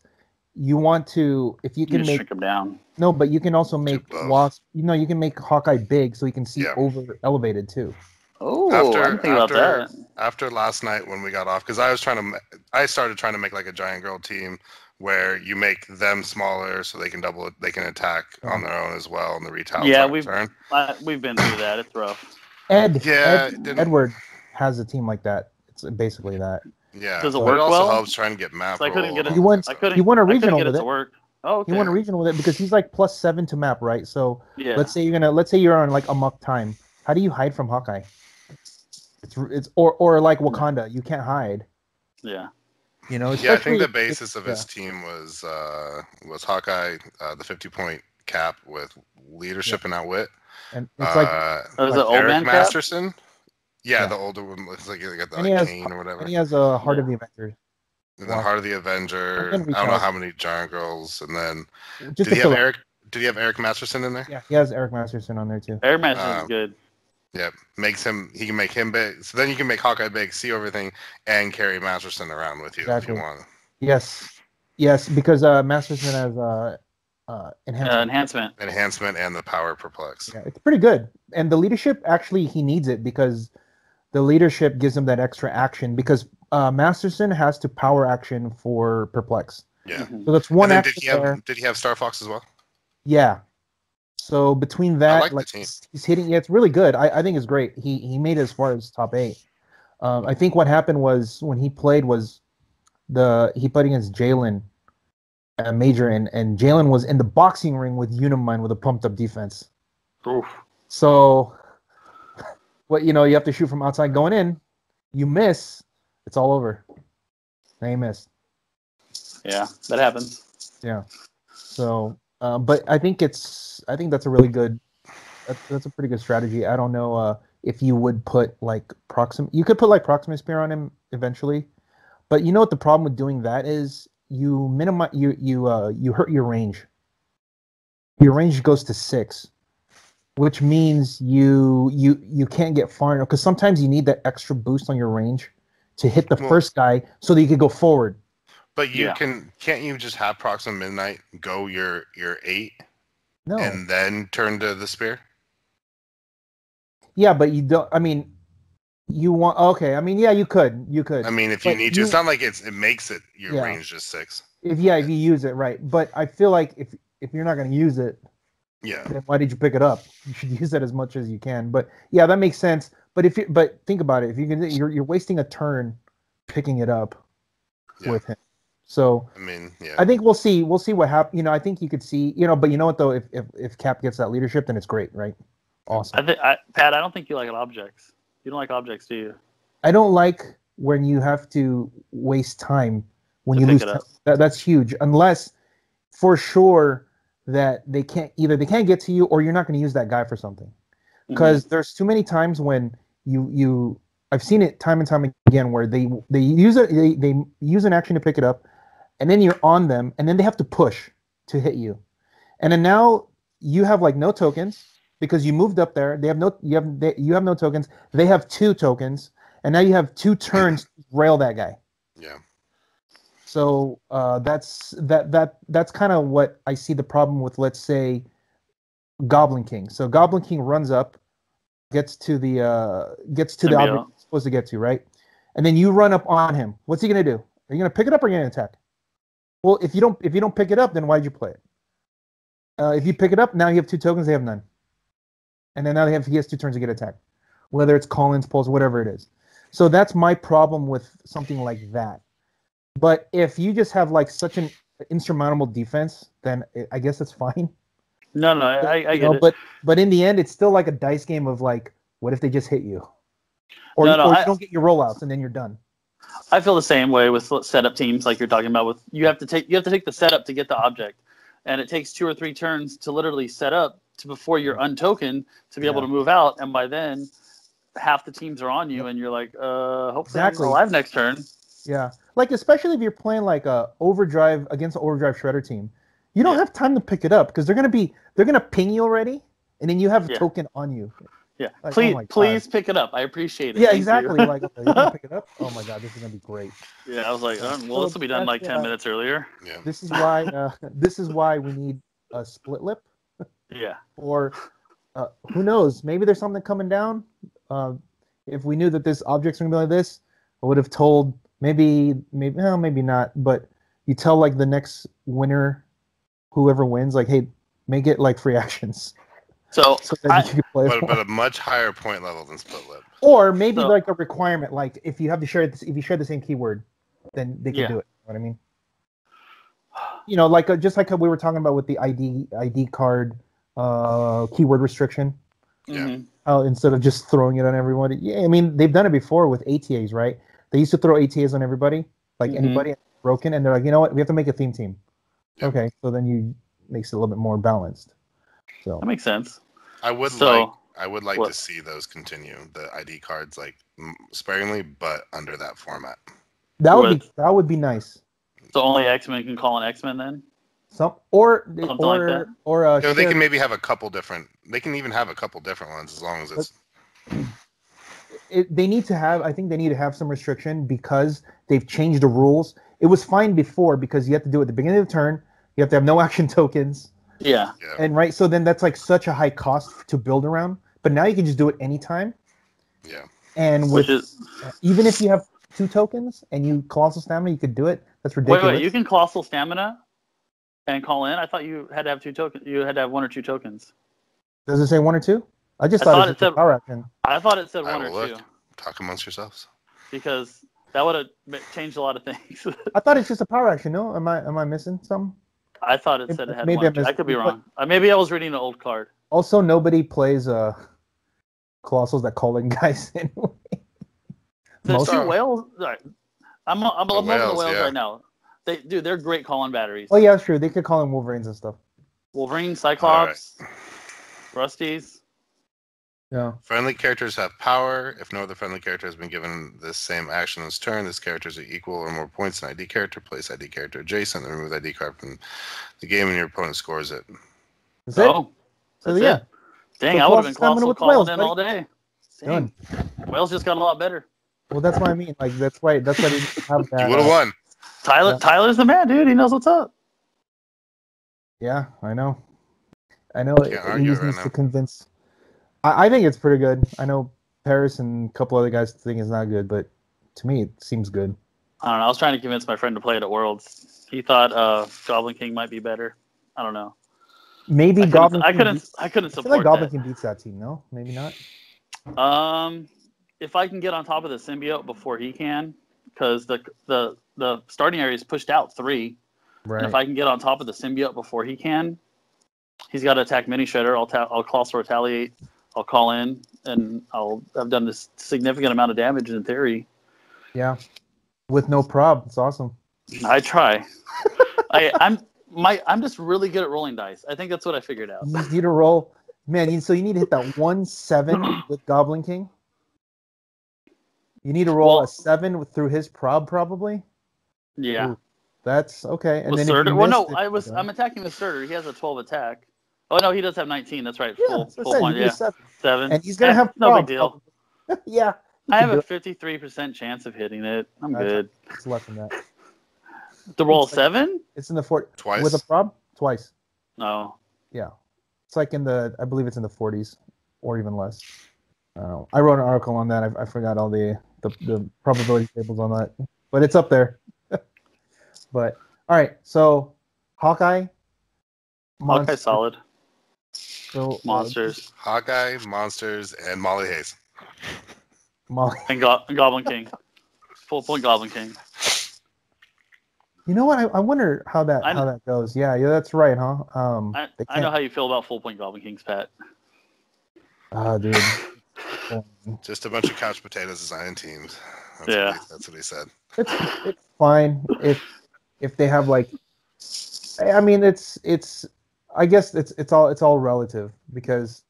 you want to, if you can shrink them down. No, but you can also make Wasp. You can make Hawkeye big so he can see over elevated too. Oh, I didn't think about that. After last night when we got off, because I started trying to make like a giant girl team where you make them smaller so they can attack on their own as well in the retail. Yeah, we've been through that. It's rough. Edward has a team like that. It's basically that. Yeah. Does it work it also well? helps trying to get map. I couldn't get it. He won a regional with it. To work. Oh, okay. He won a regional with it because he's like +7 to map, right? So let's say you're on like amok time. How do you hide from Hawkeye? It's or like Wakanda, you can't hide. Yeah. I think the basis of his team was Hawkeye, the 50-point cap with leadership and outwit. And it's like was it Eric Masterson? Yeah, the older one looks like he got the cane or whatever. And he has a Heart of the Avenger. And then Heart of the Avenger. I don't know how many giant girls. And then did he have Eric Masterson in there? Yeah, he has Eric Masterson on there too. Eric Masterson's good. Yeah, he can make him big. So then you can make Hawkeye big, see everything, and carry Masterson around with you if you want. Yes, because Masterson has enhancement. Enhancement and the power perplex. Yeah, it's pretty good. And the leadership, actually, he needs it because the leadership gives him that extra action because Masterson has to power action for perplex. Yeah. So that's one action. Did he have Star Fox as well? Yeah. So between that, he's hitting. Yeah, it's really good. I think it's great. He made it as far as top 8. I think what happened was when he played he played against Jalen Major, and Jalen was in the boxing ring with Unimind with a pumped up defense. Oof. So, you have to shoot from outside going in. You miss, it's all over. Now you missed. Yeah, that happens. Yeah. So, but I think that's a really good. That's a pretty good strategy. I don't know if you would put like You could put like Proxima Spear on him eventually, but you know what the problem with doing that is? You minimize you hurt your range. Your range goes to 6, which means you can't get far enough because sometimes you need that extra boost on your range to hit the first guy so that you can go forward. But can't you just have Proxima Midnight go your 8? No. And then turn to the spear? Yeah, but you don't. I mean, you want you could. I mean, if you need to, it's not like it makes it your range just 6. If you use it right, but I feel like if you're not going to use it, then why did you pick it up? You should use it as much as you can. But yeah, that makes sense. But think about it. If you're wasting a turn picking it up with him. So I mean, I think we'll see what happens. I think you could see. But you know what though? If Cap gets that leadership, then it's great, right? Awesome. Pat, I don't think you like objects. You don't like objects, do you? I don't like when you have to waste time when you lose. That's huge. Unless, for sure, that they can't get to you, or you're not going to use that guy for something. Because there's too many times when I've seen it time and time again where they use it. They use an action to pick it up, and then you're on them, and then they have to push to hit you, and then now you have like no tokens. Because you moved up there, you have no tokens. They have 2 tokens, and now you have 2 turns to rail that guy. Yeah. So that's kind of what I see the problem with. Let's say Goblin King. So Goblin King runs up, gets to the object he's supposed to get to, right? And then you run up on him. What's he gonna do? Are you gonna pick it up or are you gonna attack? Well, if you don't pick it up, then why'd you play it? If you pick it up, now you have 2 tokens. They have none. And then now he has 2 turns to get attacked, whether it's Collins, Pulse, whatever it is. So that's my problem with something like that. But if you just have like such an insurmountable defense, then I guess that's fine. No, I get it. But in the end, it's still like a dice game of like, what if they just hit you? Or you don't get your rollouts and then you're done. I feel the same way with setup teams, like you're talking about. You have to take the setup to get the object, and it takes 2 or 3 turns to literally set up before you're untokened to be able to move out, and by then half the teams are on you, and you're like, hopefully I'm alive next turn. Yeah, like especially if you're playing like a overdrive against an overdrive shredder team, you don't have time to pick it up because they're gonna ping you already, and then you have a token on you. Yeah, like, please pick it up. I appreciate it. Yeah, exactly. Like, okay, you're gonna pick it up. Oh my god, this is gonna be great. Yeah, I was like, well, this will be done like 10 minutes earlier. Yeah. This is why we need a split lip. Yeah. Or who knows? Maybe there's something coming down. If we knew that this object's gonna be like this, I would have told maybe not. But you tell like the next winner, whoever wins, like, hey, make it like free actions. So that you can play but a much higher point level than split lip. Or maybe like a requirement, like if you have to share this, if you share the same keyword, then they can do it. You know what I mean? You know, like just like we were talking about with the ID card keyword restriction. Yeah. Instead of just throwing it on everyone. Yeah, I mean they've done it before with ATAs, right? They used to throw ATAs on everybody, like anybody broken, and they're like, you know what, we have to make a theme team. Yeah. Okay, so then you makes it a little bit more balanced. So that makes sense. I would like to see those continue, the ID cards, like sparingly, but under that format. That would be nice. So only X-Men can call an X-Men then? They can maybe have a couple different. They can even have a couple different ones as long as it's. They need to have. I think they need to have some restriction because they've changed the rules. It was fine before because you have to do it at the beginning of the turn. You have to have no action tokens. Yeah. And right, so then that's like such a high cost to build around. But now you can just do it anytime. Yeah. And even if you have 2 tokens and you Colossal Stamina, you could do it. That's ridiculous. Wait, you can Colossal Stamina and call in? I thought you had to have 2 tokens. You had to have 1 or 2 tokens. Does it say 1 or 2? I thought it said power action. I thought it said 1 or 2. Talk amongst yourselves. Because that would have changed a lot of things. I thought it's just a power action. No, am I missing something? I thought it said it had 1. I could be wrong. Maybe I was reading an old card. Also, nobody plays Colossals that call in guys anyway. The 2 whales. Right. I'm loving the whales right now. They're great call-in batteries. Oh yeah, sure. They could call in Wolverines and stuff. Wolverine, Cyclops, Rusties. Yeah. Friendly characters have power. If no other friendly character has been given this same action this turn, this character is equal or more points than ID character. Place ID character adjacent and remove the ID card from the game, and your opponent scores it. That's it. That's it. Dang, I would have been Colossal calling in all day. Dang. Wales just got a lot better. Well, that's what I mean. Like that's why they didn't have that. You would have won. Tyler's the man, dude. He knows what's up. Yeah, I know. He needs to convince. I think it's pretty good. I know Paris and a couple other guys think it's not good, but to me, it seems good. I don't know. I was trying to convince my friend to play it at Worlds. He thought Goblin King might be better. I don't know. Maybe Goblin King. I couldn't support I feel like Goblin King beats that team. No, maybe not. If I can get on top of the symbiote before he can, because the starting area is pushed out 3. Right. And if I can get on top of the symbiote before he can, he's got to attack Mini Shredder. I'll Colossal Retaliate. I'll call in, and I've done this significant amount of damage in theory. Yeah, with no prob. It's awesome. I try. I'm just really good at rolling dice. I think that's what I figured out. You need to roll, man. So you need to hit that 1/7 with Goblin King. You need to roll a 7 through his prob, probably. Yeah. Ooh, that's okay. And then I'm attacking the Surtur. He has a 12 attack. Oh no, he does have 19. That's right. Full point. Yeah, 7. And he's gonna have no big deal. Yeah. I have a 53% chance of hitting it. I'm good. It's less than that. To roll 7? It's in the 40s. Twice. With a prob? Twice. No. Yeah. It's like I believe it's in the 40s or even less. I don't know. I wrote an article on that. I forgot all the probability tables on that. But it's up there. But, all right. So, Hawkeye. Hawkeye solid. So, monsters. Hawkeye, monsters, and Molly Hayes. And Goblin King. Full point Goblin King. You know what? I wonder how that goes. Yeah, that's right, huh? I know how you feel about full point Goblin Kings, Pat. Dude. Just a bunch of couch potatoes designing teams. That's what he said. It's fine if they have like. I mean, it's I guess it's all relative because,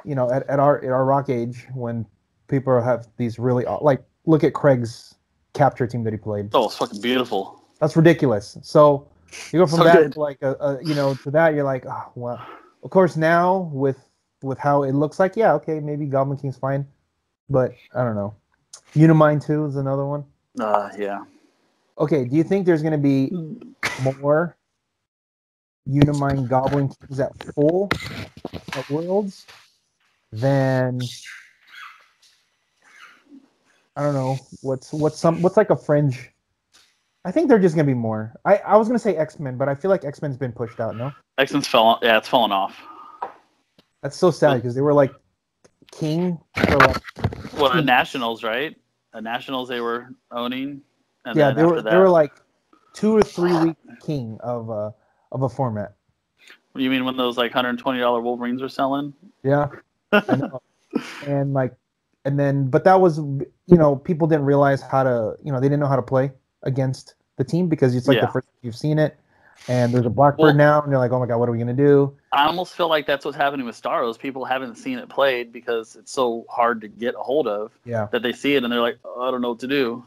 at our rock age, when people have these really like, look at Craig's capture team that he played. Oh, it's fucking beautiful. That's ridiculous. So you go from that to like to that, you're like, oh well. Of course, now with how it looks like, yeah, okay, maybe Goblin King's fine, but I don't know. Unimind 2 is another one. Yeah. Okay, do you think there's going to be more Unimind Goblin Kings at full at Worlds than, I don't know, what's like a fringe? I think they're just going to be more. I was going to say X-Men, but I feel like X-Men's been pushed out, no? X-Men's it's fallen off. That's so sad because they were like king for like... Well, the Nationals, right? The Nationals they were owning. And yeah, they were like 2 or 3 week king of a format. What do you mean when those like $120 Wolverines were selling? Yeah, I know. But that was people didn't realize how to they didn't know how to play against the team because it's like the first time you've seen it, and there's a Blackbird now, and you're like, oh my god, what are we gonna do? I almost feel like that's what's happening with Staros. People haven't seen it played because it's so hard to get a hold of. Yeah. That they see it and they're like, oh, I don't know what to do.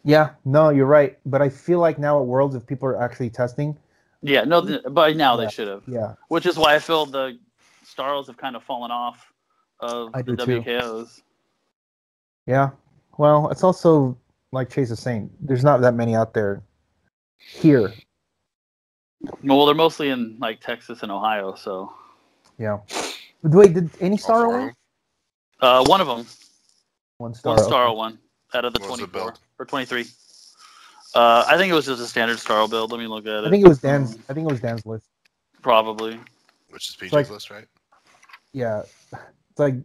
Yeah, no, you're right. But I feel like now at Worlds, if people are actually testing. Yeah, no, by now they should have. Yeah. Which is why I feel the Staros have kind of fallen off of the WKOs. Yeah. Well, it's also like Chase is saying, there's not that many out there here. Well, they're mostly in like Texas and Ohio, so. Yeah. Wait, did any Staro win? One of them. One Staro. One Staro won out of the 24 or 23. I think it was just a standard Staro build. Let me look at it. I think it was Dan's list. Probably. Which is PJ's list, right? Yeah. It's like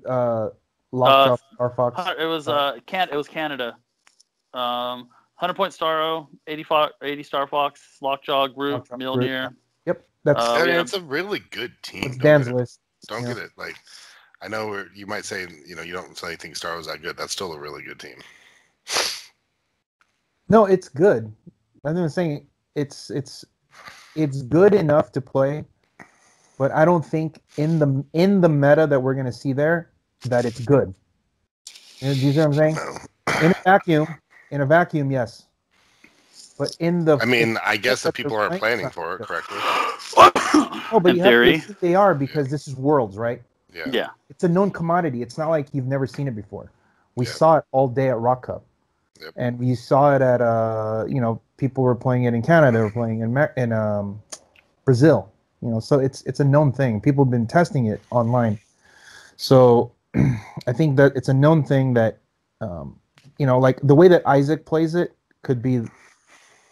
Lockjaw, Star Fox. It was it was Canada. 100-point Staro, 80 Star Fox, Lockjaw, Groot, Mjolnir. Yep, that's. It's a really good team. It's Dan's list. Don't get it. Like, I know you might say you don't think Star was that good. That's still a really good team. No, it's good. I'm saying it's good enough to play, but I don't think in the meta that we're gonna see there that it's good. Do you see what I'm saying? No. In a vacuum, yes. But I guess that people are planning for it correctly. Oh, but in theory, they are because this is Worlds, right? Yeah. It's a known commodity. It's not like you've never seen it before. We saw it all day at Rock Cup. Yep. And we saw it at people were playing it in Canada, they were playing in Brazil. So it's a known thing. People have been testing it online. So I think that it's a known thing that like the way that Isaac plays it could be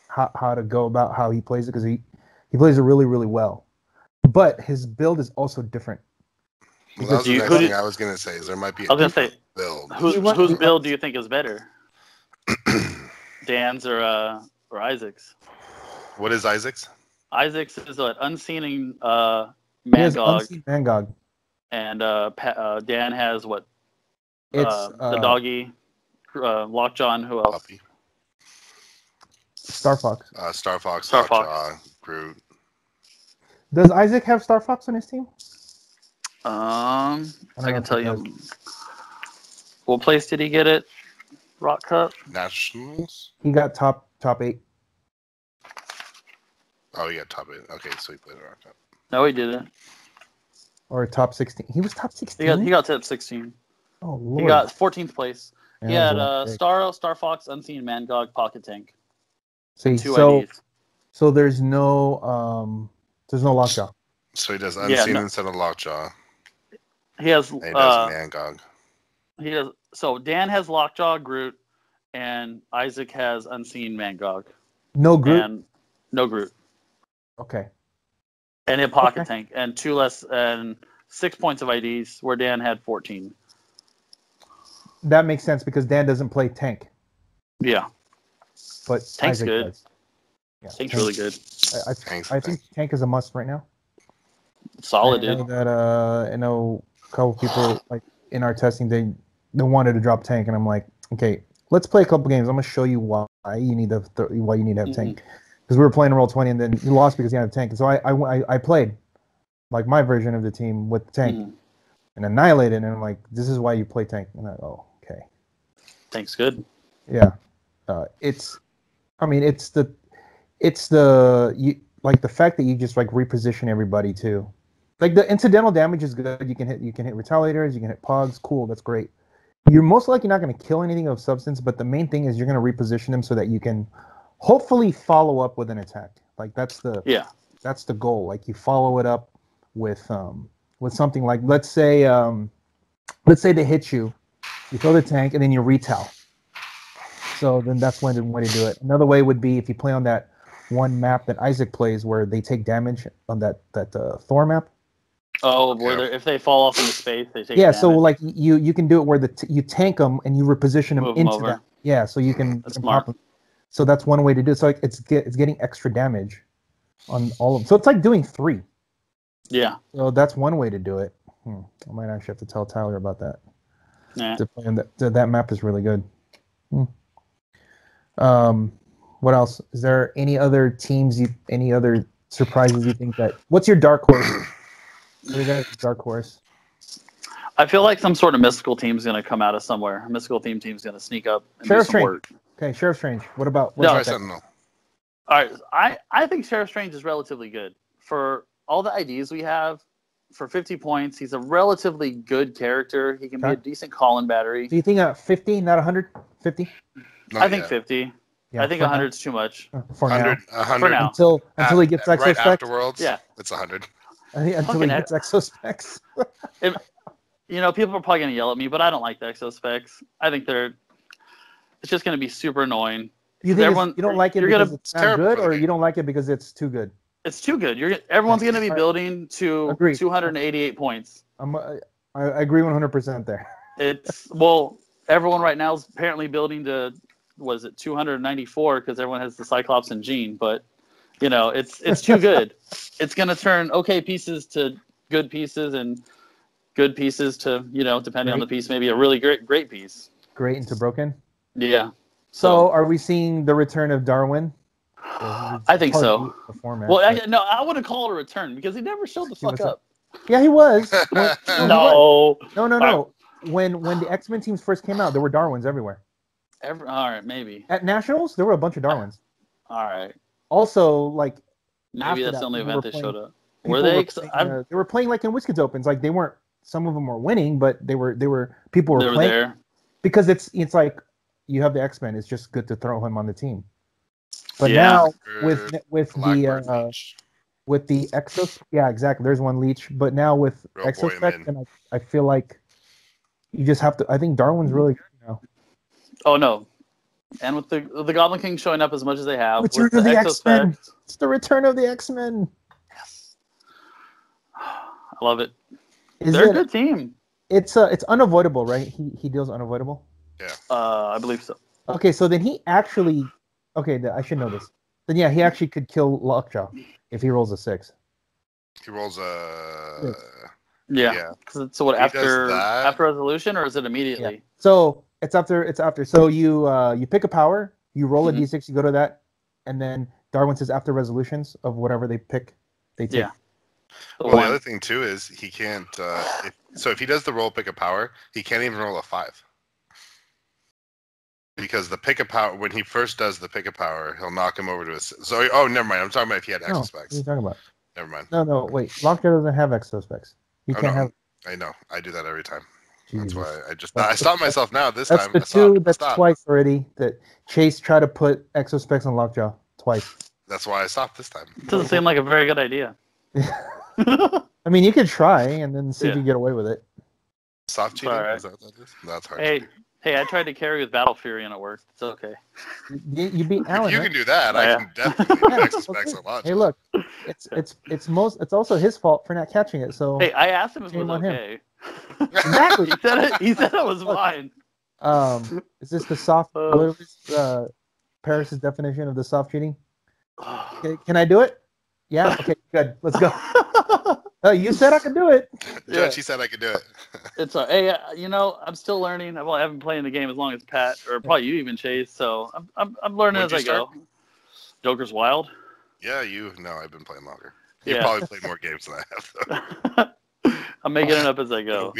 how to go about how he plays it because he plays it really, really well. But his build is also different. Well, that's the next thing I was going to say is there might be a different build. Whose build do you think is better? Dan's or Isaac's? What is Isaac's? Isaac's is an unseen Mangog. Unseen Mangog. And Dan has what? It's the doggy, Lockjaw, and who else? Puppy. Star Fox. Star Fox. Lockjaw, Groot. Does Isaac have Star Fox on his team? I can tell you. What place did he get it? Rock Cup? Nationals? He got top 8. Oh, he got top 8. Okay, so he played Rock Cup. No, he didn't. Or top 16. He was top 16? He got top 16. Oh, Lord. He got 14th place. Yeah, he had Staro, Star Fox, Unseen Mangog, Pocket Tank. So there's no Lockjaw. So he does Unseen instead of Lockjaw. He has and he does Mangog. He does. So Dan has Lockjaw, Groot, and Isaac has Unseen Mangog. No Groot. And no Groot. Okay. And a Pocket Tank and 2 less and 6 points of IDs where Dan had 14. That makes sense because Dan doesn't play tank. Yeah. But Tank's Isaac good. does. Yeah, Tank's really good. I think tank is a must right now. Solid, dude. I know a couple people like in our testing they wanted to drop tank, and I'm like, okay, let's play a couple games. I'm gonna show you why you need to have tank. Because we were playing Roll20 and then he lost because he had a tank. And so I played, like my version of the team with the tank, and annihilate it. And I'm like, this is why you play tank. And I go, okay. Tank's good. Yeah, it's the fact that you just like reposition everybody too. Like the incidental damage is good. You can hit retaliators, you can hit pogs. Cool, that's great. You're most likely not going to kill anything of substance, but the main thing is you're going to reposition them so that you can hopefully follow up with an attack. Like that's the goal. Like you follow it up with something like let's say they hit you, you throw the tank and then you retal. So then that's one way to do it. Another way would be if you play on that one map that Isaac plays where they take damage on that Thor map. Oh, if they fall off into space, they take damage. Yeah, so like you can do it where you tank them and you reposition them into that. Yeah, so you can. That's smart. Pop them. So that's one way to do it. So like it's getting extra damage on all of them. So it's like doing 3. Yeah. So that's one way to do it. I might actually have to tell Tyler about that. Yeah. That map is really good. What else? Is there any other teams? Any other surprises you think that? What's your dark horse? What do you guys dark horse? I feel like some sort of mystical team's going to come out of somewhere. A mystical team's going to sneak up and Sheriff do some work. Okay, Sheriff Strange. What about Sentinel? All right, I think Sheriff Strange is relatively good for all the IDs we have. For 50 points, he's a relatively good character. He can be a decent call-in battery. Do you think 50, not 100? 50? I think 50. Yeah, I think 100 is too much. For 100, now. 100 for now. Until he gets Exospex. Right afterwards, yeah, it's 100. Until he gets Exospex. People are probably going to yell at me, but I don't like the Exospecs. I think it's just going to be super annoying. You think you don't like it because it's not good, or you don't like it because it's too good? It's too good. Everyone's going to be building to 288 points. I agree 100% there. Everyone right now is apparently building to 294 because everyone has the Cyclops and Jean, but it's too good. It's going to turn okay pieces to good pieces and good pieces to depending on the piece, maybe a really great piece. Great into broken. Yeah. So are we seeing the return of Darwin? I think so. Well, I wouldn't call it a return because he never showed the fuck up. Yeah, he was. No. When the X-Men teams first came out, there were Darwins everywhere. All right, maybe. At Nationals, there were a bunch of Darwins. All right. Also, like maybe that's the only event they showed up. Were they? They were playing like in WizKids Opens. Like they weren't. Some of them were winning, but people were playing there because it's like you have the X-Men. It's just good to throw him on the team. But now with the Exos, yeah, exactly. There's one leech, but now with Exospex, and I feel like you just have to. I think Darwin's really good now. Oh no, and with the Goblin King showing up as much as they have, return of the X-Men. It's the return of the X-Men. Yes, I love it. They're a good team. It's unavoidable, right? He deals unavoidable. Yeah. I believe so. Okay, so then he actually. Okay, I should know this. Then yeah, he actually could kill Lockjaw if he rolls a 6. He rolls a. Yeah. So what after resolution, or is it immediately? Yeah. So it's after. So you pick a power, you roll a d6, you go to that, and then Darwin says after resolutions of whatever they pick, they take. Yeah. Well, the other thing too is he can't. If he does the roll pick a power, he can't even roll a 5. Because the pick a power, when he first does the pick a power, he'll knock him over to his. So, never mind. I'm talking about if he had Exospex. What are you talking about? Never mind. No, wait. Lockjaw doesn't have Exospex. He can't have. I know. I do that every time. Jesus. That's why I stopped myself now. This time. That's twice already that Chase tried to put Exospex on Lockjaw twice. That's why I stopped this time. It doesn't seem like a very good idea. I mean, you could try and then see if you get away with it. Soft cheating? Right. Is that what that is? That's hard. Hey, I tried to carry with Battle Fury and it worked. It's okay. You beat Alan. You can do that. I can definitely Exospex a lot. Hey, look, it's also his fault for not catching it. So hey, I asked him if it was okay. Exactly. He said it was fine. Is this the soft? What is Paris's definition of the soft cheating? Can I do it? Yeah. Okay. Good. Let's go. You said I could do it. Judge, he said I could do it. It's hey, I'm still learning. I haven't played the game as long as Pat, or probably you even, Chase. So I'm learning as I go. Joker's Wild. Yeah, I've been playing longer. You probably played more games than I have, though. I'm making it up as I go.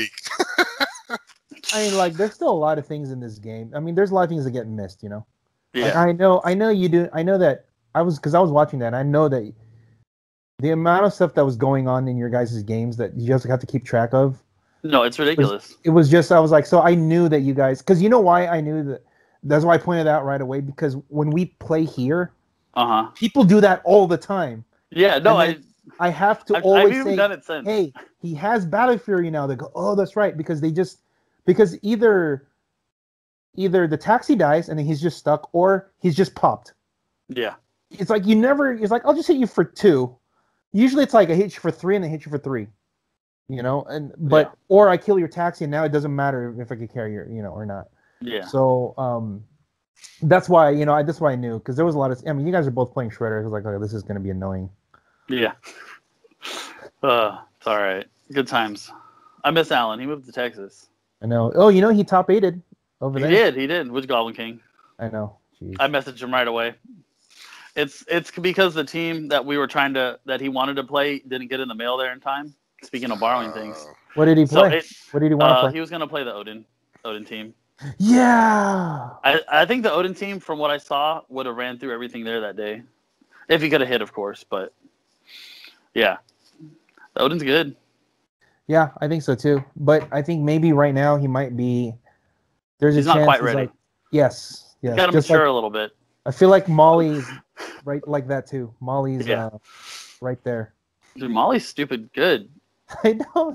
I mean, like, there's still a lot of things in this game. I mean, there's a lot of things that get missed, you know? Yeah. Like, I know you do. I know that because I was watching that, and I know that the amount of stuff that was going on in your guys' games that you just have to keep track of. No, it's ridiculous. It was just, I was like, so I knew that you guys, because you know why I knew that? That's why I pointed out right away, because when we play here, people do that all the time. Yeah, no, I have to always I've say, done it since. Hey, he has Battle Fury now. They go, oh, that's right, because either the taxi dies and then he's just stuck, or he's just popped. Yeah. It's like it's like, I'll just hit you for 2. Usually it's like I hit you for 3 and then hit you for 3. You know, or I kill your taxi and now it doesn't matter if I could carry your, you know, or not. Yeah. So that's why, you know, that's why I knew, because there was a lot of, I mean, you guys are both playing Shredder. I was like, oh, this is going to be annoying. Yeah. It's all right. Good times. I miss Alan. He moved to Texas. I know. Oh, you know, he top 8'd over there. He did. Which Goblin King? I know. Jeez. I messaged him right away. It's because the team that that he wanted to play didn't get in the mail there in time. Speaking of borrowing things. What did he play? What did he want to play? He was going to play the Odin team. Yeah. I think the Odin team, from what I saw, would have ran through everything there that day. If he could have hit, of course. But, yeah. The Odin's good. Yeah, I think so, too. But I think maybe right now he might be... He's not quite ready. Like, yes. He's got to mature a little bit. I feel like Molly's right like that, too. Molly's right there. Dude, Molly's stupid good. I know.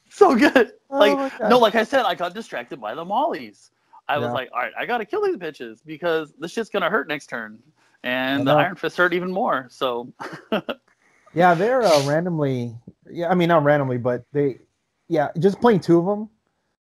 So good. Like I said, I got distracted by the mollies. I was like, all right, I got to kill these bitches because this shit's going to hurt next turn. And the Iron Fist hurt even more. So, yeah, they're randomly. Yeah, I mean, not randomly, but just playing 2 of them.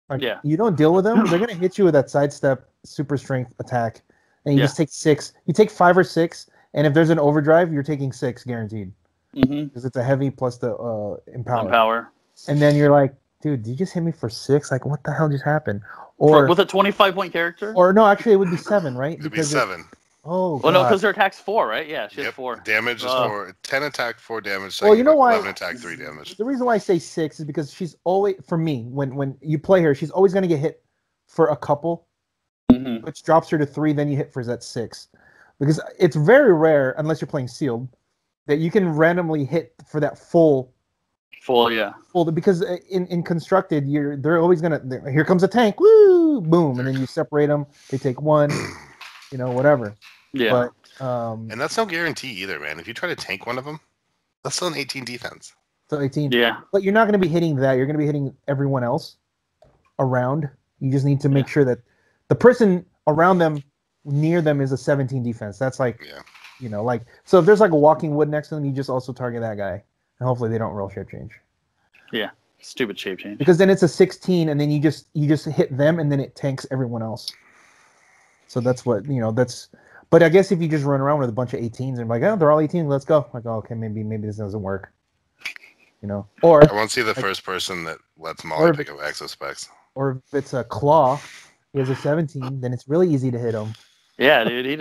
Like, you don't deal with them. They're going to hit you with that sidestep super strength attack. And you just take 6. You take 5 or 6. And if there's an overdrive, you're taking 6 guaranteed. Because it's a heavy plus the empower. And then you're like, dude, did you just hit me for 6? Like, what the hell just happened? Or with a 25-point character? Or no, actually, it would be 7, right? It'd be 7. Oh, well, no, because their attack's 4, right? Yeah, she has 4. Damage is 4. 10 attack, 4 damage. Well, you know why? 11 attack, 3 damage. The reason why I say 6 is because she's always, for me, when you play her, she's always going to get hit for a couple, which drops her to 3. Then you hit for that 6, because it's very rare, unless you're playing sealed, that you can randomly hit for that full, because in constructed, they're always gonna, here comes a tank, woo, boom, and then you separate them. They take 1, you know, whatever. Yeah. But and that's no guarantee either, man. If you try to tank one of them, that's still an 18 defense. So 18. Yeah. But you're not going to be hitting that. You're going to be hitting everyone else around. You just need to make sure that the person around them, near them, is a 17 defense. That's like. Yeah. You know, like, so if there's like a walking wood next to them, you just also target that guy. And hopefully they don't roll shape change. Yeah. Stupid shape change. Because then it's a 16 and then you just hit them and then it tanks everyone else. So that's what, you know, but I guess if you just run around with a bunch of 18s and like, oh, they're all 18, let's go. Like, oh, okay, maybe this doesn't work. You know? Or I want to see the first person that lets Molly pick up Exospex. Or if it's a Claw, he has a 17, then it's really easy to hit him. Yeah, dude, he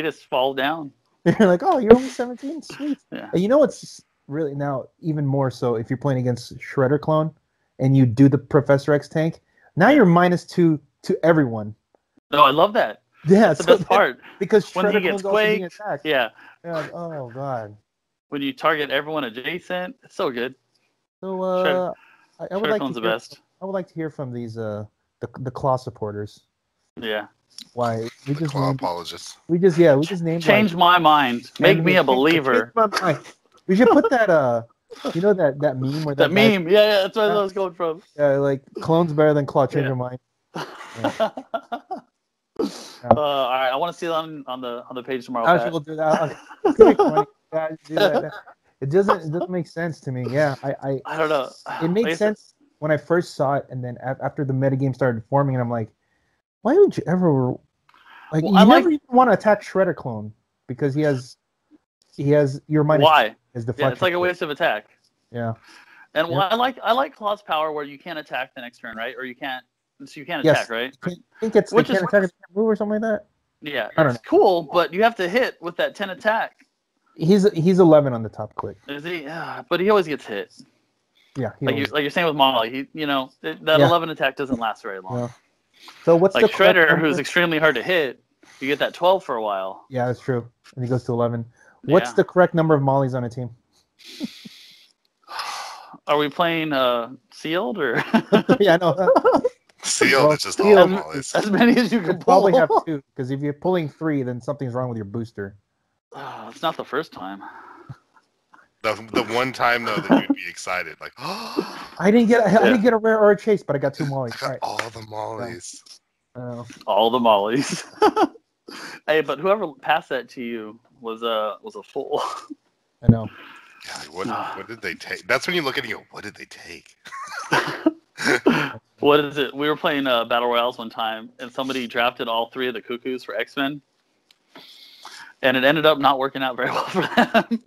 just falls down. You're like, oh, you're only 17? Sweet. Yeah. And you know what's really now even more so if you're playing against Shredder clone and you do the Professor X tank, now you're -2 to everyone. No, I love that. Yeah, that's the best part. Because when Shredder he gets quaked, yeah. Like, oh god. When you target everyone adjacent, it's so good. So I would like to the best. I would like to hear from these the Claw supporters. Yeah. Why we just Claw apologists. We just named. Change my mind. Make me a believer. We should put that you know that meme where that meme. Yeah, that's where I was going from. Yeah, like clone's better than Claw. Change your mind. Yeah. All right, I want to see it on the page tomorrow. Actually, we'll do that. Do that. It doesn't make sense to me. Yeah, I don't know. It made sense when I first saw it, and then after the metagame started forming, and I'm like, why would you ever like? Well, you never even want to attack Shredder clone because he has your minus. Why? His deflection. Yeah, it's like a waste of attack. Yeah. And I like Claw's power where you can't attack the next turn, right? Or you can't attack, right? I think it's move or something like that. Yeah, it's cool, but you have to hit with that 10 attack. He's 11 on the top click. Is he? Yeah, but he always gets hit. Yeah, like you're saying with Molly, that 11 attack doesn't last very long. Yeah. So what's the Shredder, who's extremely hard to hit? You get that 12 for a while. Yeah, that's true. And he goes to 11. What's the correct number of Mollies on a team? Are we playing sealed or? Yeah, I know. Sealed is just all Mollies. As many as you can pull. Probably have 2, because if you're pulling 3, then something's wrong with your booster. It's not the first time. The one time though that you'd be excited, like, I didn't get a rare or a chase, but I got 2 Mollies. I got all the Mollies. All the Mollies. Hey, but whoever passed that to you was a fool. I know. God, what did they take? That's when you look at it and go, what did they take? What is it? We were playing Battle Royales one time, and somebody drafted all 3 of the Cuckoos for X-Men. And it ended up not working out very well for them.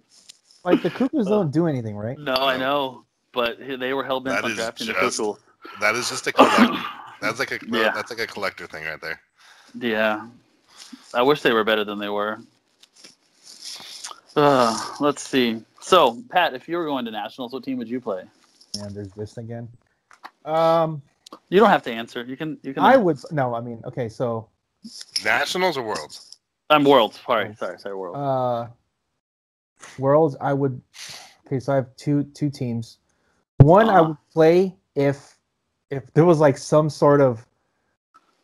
Like, the Cuckoos don't do anything, right? No, I know. But they were hell-bent on drafting the Cuckoo. That is just a collector. That's like a collector thing right there. Yeah. I wish they were better than they were. Let's see. So, Pat, if you were going to Nationals, what team would you play? Yeah, there's this again. You don't have to answer. You can. I would. No, I mean, okay, so. Nationals or Worlds? I'm Worlds. Sorry, Worlds. Worlds, I would. Okay, so I have two teams. One I would play if there was like some sort of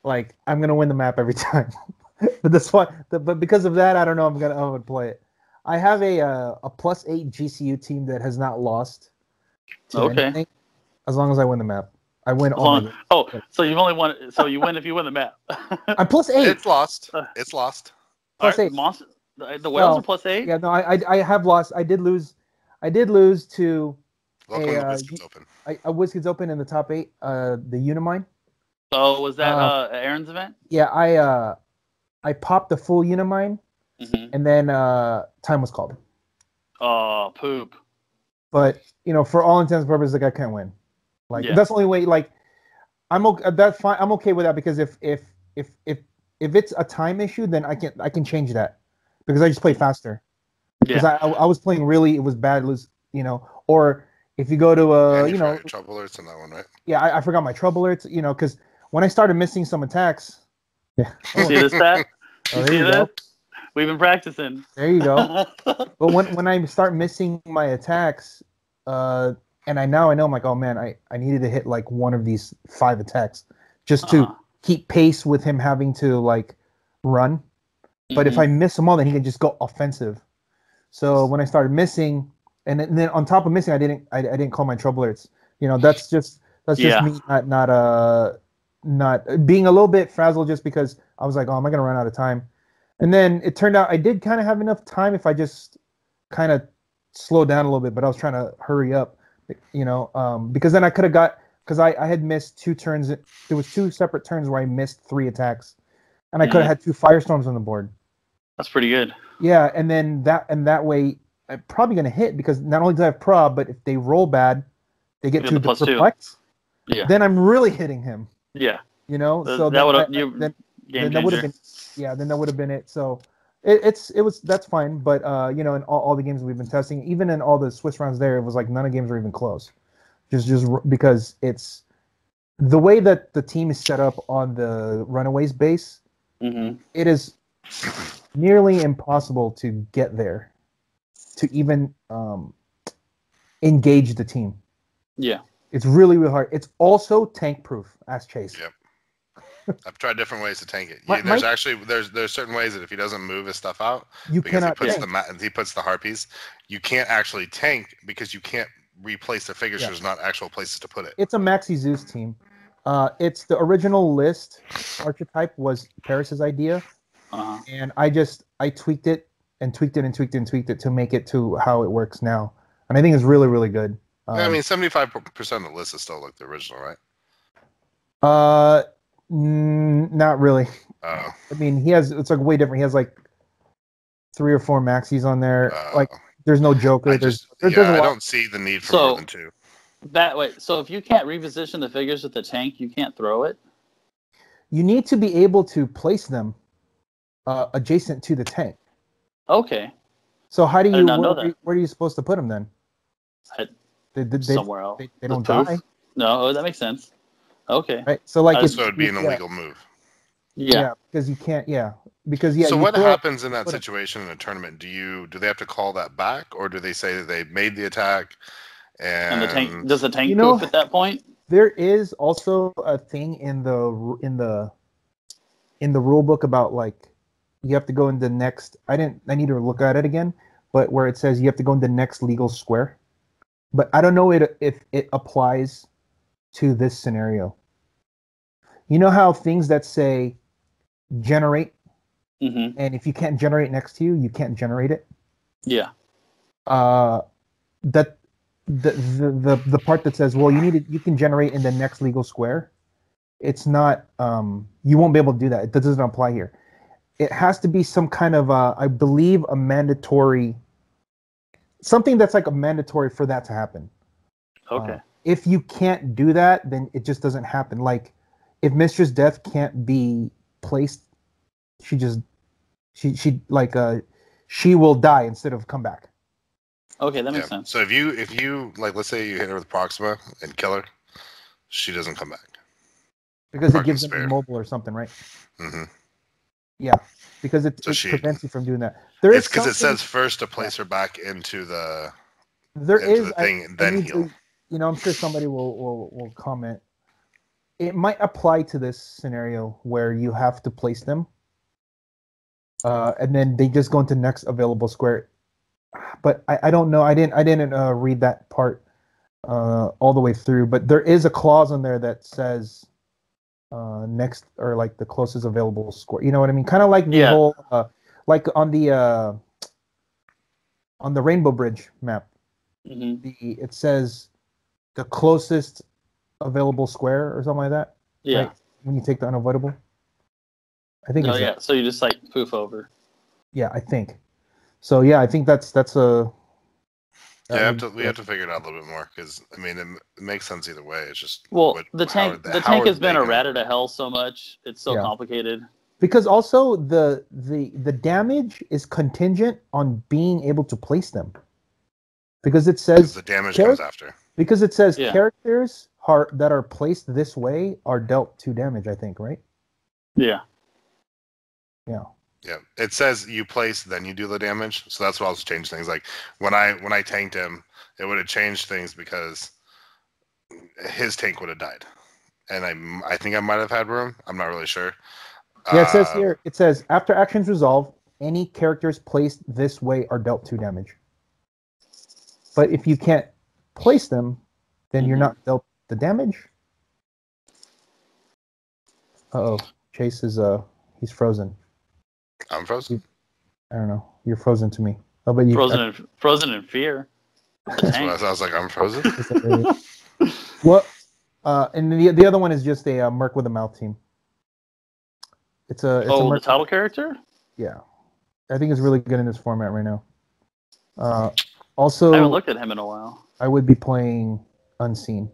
like I'm gonna win the map every time. But this one, but because of that, I don't know. I would play it. I have a +8 GCU team that has not lost. Okay. Anything, as long as I win the map, I win all. So you've only won. So you win if you win the map. I'm +8. It's lost. It's lost. +8. The whales are +8. Yeah, no, I have lost. I did lose to. Welcome to WizKids Open. A WizKids Open in the top 8. The Unimine. Oh, was that Aaron's event? Yeah, I popped the full Unimine, and then time was called. Oh, poop. But for all intents and purposes, like I can't win. Like that's the only way. Like I'm okay. That's fine. I'm okay with that because if it's a time issue, then I can change that because I just play faster. Because I was playing really, it was bad. Or if you go to trouble alerts on that one, right? Yeah, I forgot my trouble alerts. Because when I started missing some attacks. Yeah. See this, Pat? You see this? We've been practicing. There you go. But when I start missing my attacks, and I know I'm like, oh man, I needed to hit like one of these 5 attacks just to keep pace with him having to like run. But if I miss them all, then he can just go offensive. So when I started missing, and then on top of missing, I didn't call my trouble alerts. That's just me not being a little bit frazzled just because I was like, oh, am I gonna run out of time? And then it turned out I did kind of have enough time if I just kind of slowed down a little bit, but I was trying to hurry up, because then I could have because I had missed 2 turns. There was 2 separate turns where I missed 3 attacks, and I could have had 2 firestorms on the board. That's pretty good. Yeah, and then that way I'm probably gonna hit because not only do I have prob, but if they roll bad, they get to the perplex. Yeah. Then I'm really hitting him. Yeah. So that would have been then that would have been it. So that's fine. But in all the games we've been testing, even in all the Swiss rounds there, it was like none of the games were even close. Just because it's the way that the team is set up on the Runaways base. It is nearly impossible to get there to even engage the team. Yeah. It's really, really hard. It's also tank proof. Ask Chase. Yep. I've tried different ways to tank it. There's certain ways that if he doesn't move his stuff out, you cannot he puts the harpies, you can't actually tank because you can't replace the figures. There's not actual places to put it. It's a Maxi Zeus team. It's the original list archetype was Paris's idea, and I tweaked it and tweaked it and tweaked it and tweaked it to make it to how it works now, and I think it's really, really good. 75% of the list is still like the original, right? Not really. Oh. I mean, it's like way different. He has like 3 or 4 maxis on there. Like, there's no Joker. I don't see the need for more than 2. So if you can't reposition the figures with the tank, you can't throw it? You need to be able to place them adjacent to the tank. Okay. So how do you? Where are you supposed to put them then? Somewhere else. They don't die. No, that makes sense. Okay. Right. So like, so it'd be an illegal move. Yeah, because you can't. Yeah, because So what happens in that situation in a tournament? Do they have to call that back, or do they say that they made the attack? And the tank does the tank poof at that point? There is also a thing in the rule book about like you have to go in the next. I need to look at it again, but where it says you have to go in the next legal square. But I don't know if it applies to this scenario. You know how things that say generate, and if you can't generate next to you, you can't generate it. Yeah. That the part that says, well, you can generate in the next legal square. It's not. You won't be able to do that. It doesn't apply here. It has to be some kind of I believe a mandatory. Something that's like a mandatory for that to happen. Okay. If you can't do that, then it just doesn't happen. Like, if Mistress Death can't be placed, she will die instead of come back. Okay, that makes sense. So if you like, let's say you hit her with Proxima and kill her, she doesn't come back. Because it gives them immobile or something, right? Mm-hmm. Yeah, because it prevents you from doing that. It's because it says first to place her back into the thing, and then heal. I'm sure somebody will comment. It might apply to this scenario where you have to place them, and then they just go into next available square. But I don't know. I didn't read that part all the way through. But there is a clause in there that says next or like the closest available square. You know what I mean? Kind of like the whole like on the Rainbow Bridge map. It says the closest available square or something like that. Yeah. Right? When you take the unavoidable. I think. Oh yeah. So you just like poof over. Yeah, I think. So yeah, I think that's a. Yeah, we have to figure it out a little bit more because I mean it makes sense either way. It's just the tank has been errata to hell so much. It's so complicated. Because also the damage is contingent on being able to place them. Because it says the damage comes after. Because it says characters that are placed this way are dealt 2 damage. I think, right? Yeah. Yeah. Yeah, it says you place, then you do the damage. So that's what else changed things. Like when I tanked him, it would have changed things because his tank would have died, and I think I might have had room. I'm not really sure. Yeah, it says here. It says after actions resolve, any characters placed this way are dealt 2 damage. But if you can't place them, then you're not dealt the damage. Uh-oh, Chase is he's frozen. I'm frozen. I don't know. You're frozen to me. How about you? Frozen in fear. That's what I was like. I'm frozen. What? And the other one is just a Merc with a mouth team. It's a the title character. Yeah, I think it's really good in this format right now. Also, I haven't looked at him in a while. I would be playing Unseen.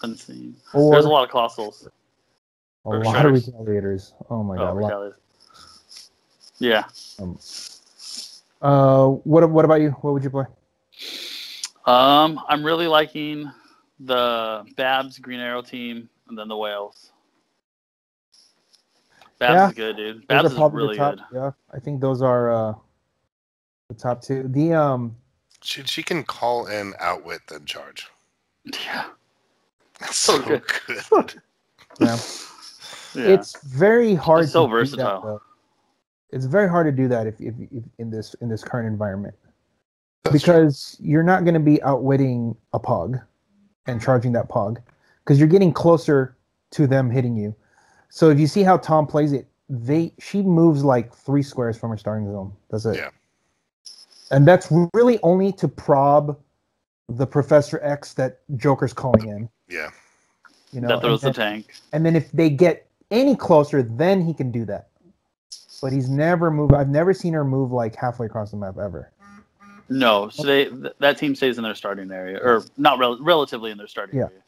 Or there's a lot of Colossals. A lot of Retaliators. Oh my god. Yeah. What about you? What would you play? I'm really liking the Babs Green Arrow team and then the Whales. Babs is good, dude. Babs is really good. Yeah, I think those are the top 2. The she can call in outwit then charge. Yeah. That's so good. Yeah. It's very hard. It's so versatile. It's very hard to do that if in this current environment. Because you're not going to be outwitting a pug and charging that pug because you're getting closer to them hitting you. So if you see how Tom plays it, she moves like 3 squares from her starting zone. That's it. Yeah. And that's really only to prob the Professor X that Joker's calling in. Yeah. That throws the tank. And then if they get any closer, then he can do that. But he's never moved. I've never seen her move like halfway across the map ever. No, so that team stays in their starting area, or not relatively in their starting area.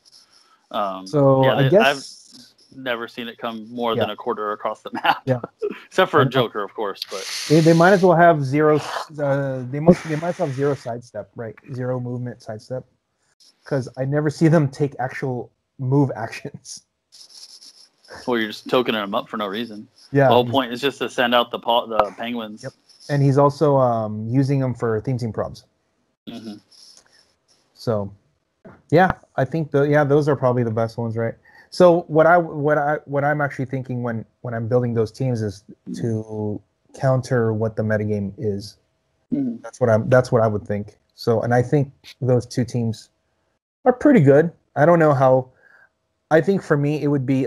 So I guess never seen it come more than a quarter across the map. Yeah. Except for a Joker, of course. But they might as well have zero. They might as well have zero sidestep, right? Zero movement sidestep, because I never see them take actual move actions. Well, you're just tokening them up for no reason. Yeah. The whole point is just to send out the penguins. Yep. And he's also using them for theme team probs. Mm-hmm. So, yeah, I think those are probably the best ones, right? So what I'm actually thinking when I'm building those teams is to counter what the metagame is. Mm-hmm. That's what I would think. So, and I think those two teams are pretty good. I don't know how. I think for me it would be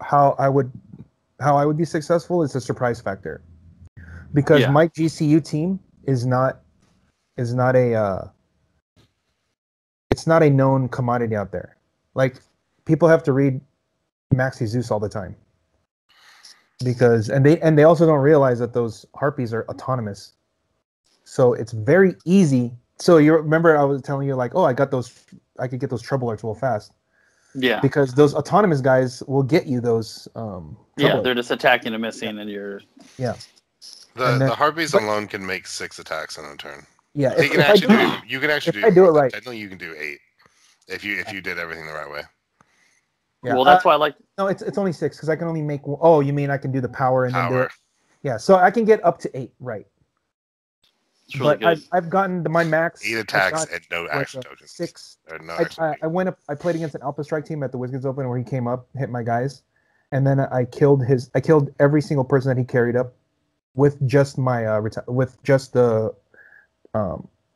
how I would be successful is the surprise factor, because my GCU team is not a it's not a known commodity out there. Like, people have to read Maxi Zeus all the time, because they also don't realize that those harpies are autonomous. So it's very easy. So you remember I was telling you, like, I could get those trouble alerts real fast. Yeah. Because those autonomous guys will get you those. They're just attacking and missing, and you're. Yeah. The harpies alone can make 6 attacks in a turn. Yeah. You can actually do. I do it right. I think you can do 8 if you did everything the right way. Yeah. Well, that's why I like. No, it's only 6 because I can only make. Oh, you mean I can do the power and then do it? Yeah. So I can get up to 8, right? It's really good. I've gotten my max 8 attacks and no action tokens. 6. No I went up. I played against an Alpha Strike team at the Wizards Open where he came up, hit my guys, and then I killed every single person that he carried up with just my the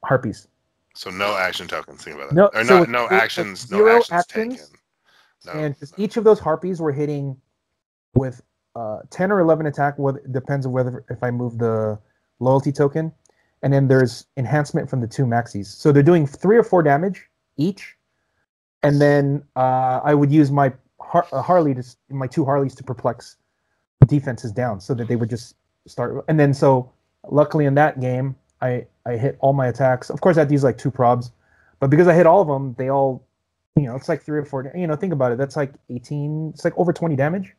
harpies. So no action tokens. Think about that. No, no actions. Zero no actions taken. No. And each of those harpies were hitting with 10 or 11 attack. Depends on whether if I move the loyalty token. And then there's enhancement from the 2 maxis. So they're doing 3 or 4 damage each. And then I would use my my 2 Harleys to perplex defenses down so that they would just start. And then so luckily in that game, I hit all my attacks. Of course, I had these like 2 probs. But because I hit all of them, they all, it's like 3 or 4. Think about it. That's like 18. It's like over 20 damage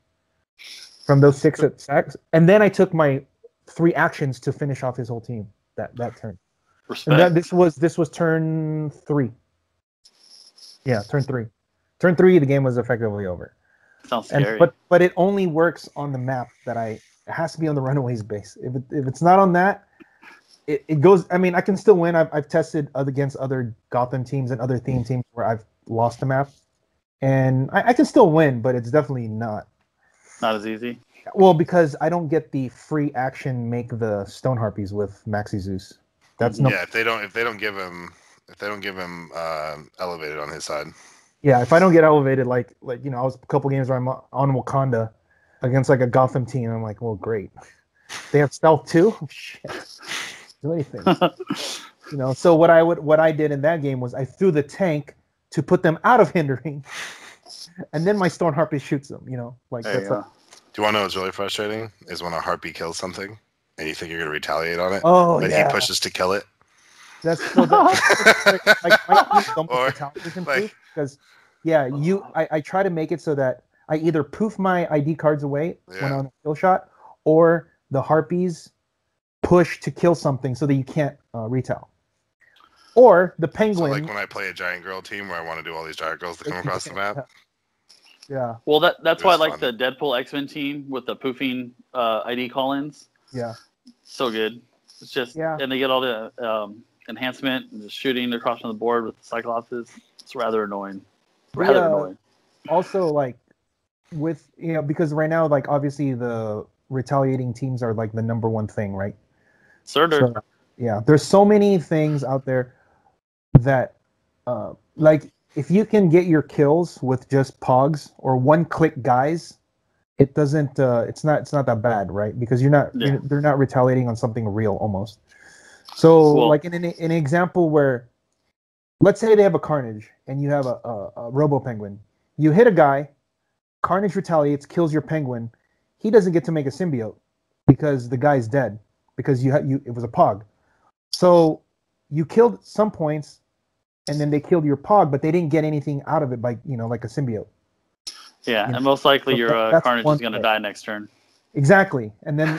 from those 6 attacks. And then I took my 3 actions to finish off his whole team. That turn. Respect. And this was turn 3. Yeah, turn 3. Turn 3, the game was effectively over. Sounds scary. But it only works on the map it has to be on the Runaways base. If it's not on that, it goes. I mean, I can still win. I've tested against other Gotham teams and other theme teams where I've lost the map, and I can still win, but it's definitely not as easy. Well, because I don't get the free action make the Stone Harpies with Maxi Zeus. That's if they don't give him elevated on his side. Yeah, if I don't get elevated, like I was a couple games where I'm on Wakanda against like a Gotham team, I'm like, well, great. They have stealth too. Oh, shit, do anything. So what I did in that game was I threw the tank to put them out of hindering, and then my Stone Harpy shoots them. Do you want to know what's really frustrating? Is when a harpy kills something and you think you're going to retaliate on it, but he pushes to kill it. That's because I try to make it so that I either poof my ID cards away when on a kill shot, or the harpies push to kill something so that you can't retell. Or the penguin. So like when I play a giant girl team where I want to do all these giant girls that come across the map. Yeah. Well, that's why I like the Deadpool X-Men team with the poofing ID call-ins. Yeah. So good. It's just and they get all the enhancement and the shooting across from the board with the Cyclopses. It's rather annoying. Annoying. Also, like with because right now, like obviously the retaliating teams are like the number one thing, right? So, yeah. There's so many things out there that like. If you can get your kills with just pogs or one-click guys, it doesn't. It's not that bad, right? Because they're not retaliating on something real almost. So, like in an example where, let's say they have a Carnage and you have a Robo Penguin, you hit a guy, Carnage retaliates, kills your Penguin. He doesn't get to make a symbiote because the guy's dead because it was a pog. So you killed some points. And then they killed your pog, but they didn't get anything out of it by, like a symbiote. Yeah, and most likely your Carnage is going to die next turn. Exactly, and then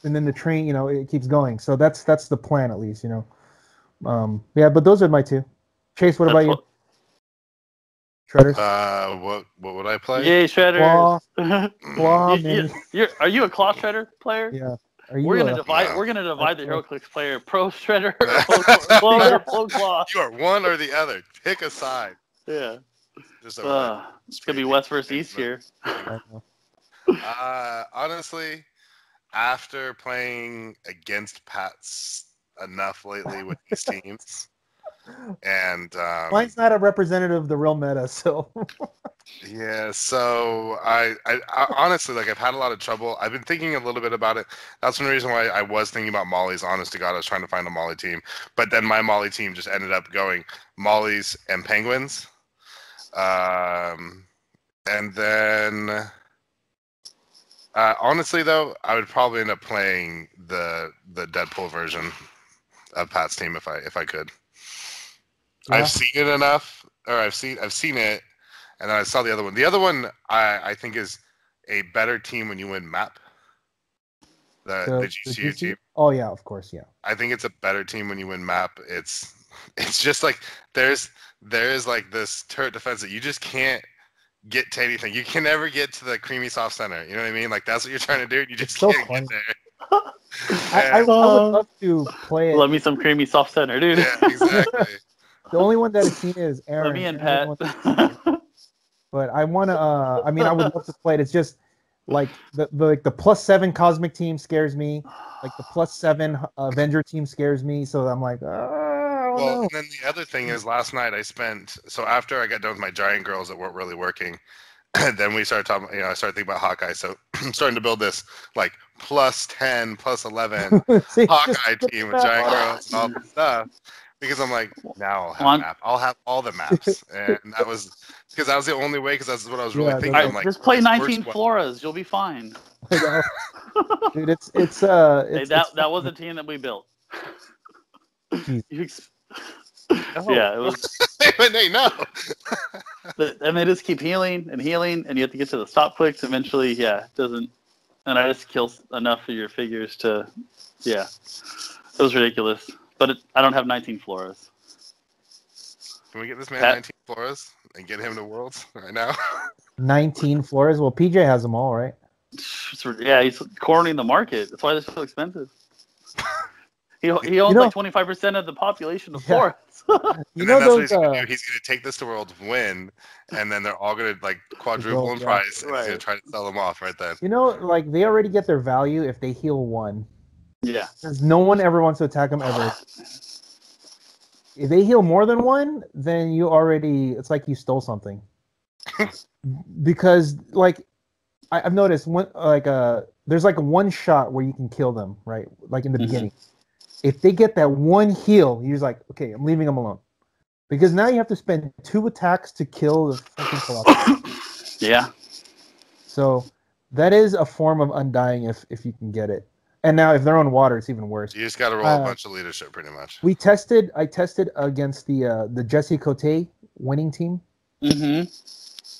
the train, it keeps going. So that's the plan at least, Yeah, but those are my two. Chase, what about you? Shredders. What would I play? Yay, Shredders. Claw, are you a Claw Shredder player? Yeah. We're gonna divide the Heroclix player pro Shredder pro Claw. You are one or the other. Pick a side. Yeah. It's gonna be West versus East here. Honestly, after playing against Pats enough lately with these teams, and mine's not a representative of the real meta, so yeah. So I honestly, like, I've had a lot of trouble. I've been thinking a little bit about it. That's one reason why I was thinking about Molly's. Honest to God, I was trying to find a Molly team, but then my Molly team just ended up going Molly's and Penguins, and then. Honestly, though, I would probably end up playing the Deadpool version of Pat's team if I could. Yeah. I've seen it enough, or I've seen it, and then I saw the other one. The other one I think is a better team when you win map. The GCU team. Oh yeah, of course, yeah. I think it's a better team when you win map. It's just like there's like this turret defense that you just can't get to anything. You can never get to the creamy soft center. You know what I mean? Like, that's what you're trying to do. You just can't get there. I would love to play it. Love me some creamy soft center, dude. Yeah, exactly. The only one that I've seen is Aaron. Let me and Pat. But I want to. I would love to play it. It's just like the +7 Cosmic team scares me. Like the +7 Avenger team scares me. So I'm like, well, and then the other thing is, last night so after I got done with my giant girls that weren't really working, then we started talking, I started thinking about Hawkeye. So I'm starting to build this like +10, +11 Hawkeye team with giant girls and all this stuff. Because I'm like, now I'll have all the maps. And that was because that was the only way, because that's what I was really thinking. I'm like, just play 19 Floras, you'll be fine. Dude, it's that was a team that we built. Yeah, it was. They know. And they just keep healing, and you have to get to the stop clicks. Eventually, it doesn't. And I just kill enough of your figures to, it was ridiculous. But I don't have 19 Floras. Can we get this man 19 Floras and get him to Worlds right now? 19 Floras? Well, PJ has them all, right? Yeah, he's cornering the market. That's why they're so expensive. He owns like 25% of the population of Floras. He's going to take this to Worlds, win, and then they're all going to like quadruple in price, and he's going to try to sell them off right then. Like they already get their value if they heal one. Yeah. Because no one ever wants to attack them ever. If they heal more than one, then it's like you stole something. Because like I've noticed there's like one shot where you can kill them, right? Like in the beginning. If they get that one heal, you're just like, okay, I'm leaving them alone. Because now you have to spend 2 attacks to kill the fucking Colossus. Yeah. So that is a form of undying if you can get it. And now if they're on water, it's even worse. You just got to roll a bunch of leadership, pretty much. I tested against the Jesse Cote winning team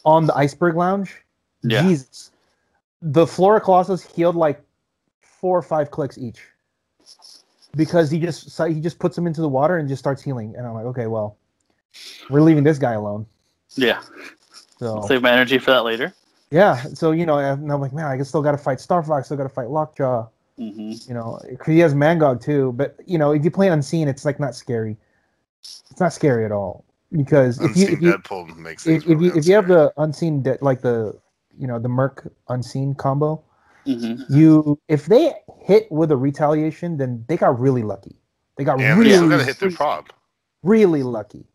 on the Iceberg Lounge. Yeah. Jesus. The Flora Colossus healed like 4 or 5 clicks each. Because he just puts them into the water and just starts healing. And I'm like, okay, well, we're leaving this guy alone. Yeah. So I'll save my energy for that later. Yeah. So, and I'm like, man, I still got to fight Starfox, still got to fight Lockjaw. Because he has Mangog too. But, if you play Unseen, it's like not scary. It's not scary at all. Because if you have the Unseen, like the Merc Unseen combo, if they hit with a retaliation, then they got really lucky. They got really hit their prob. Really lucky.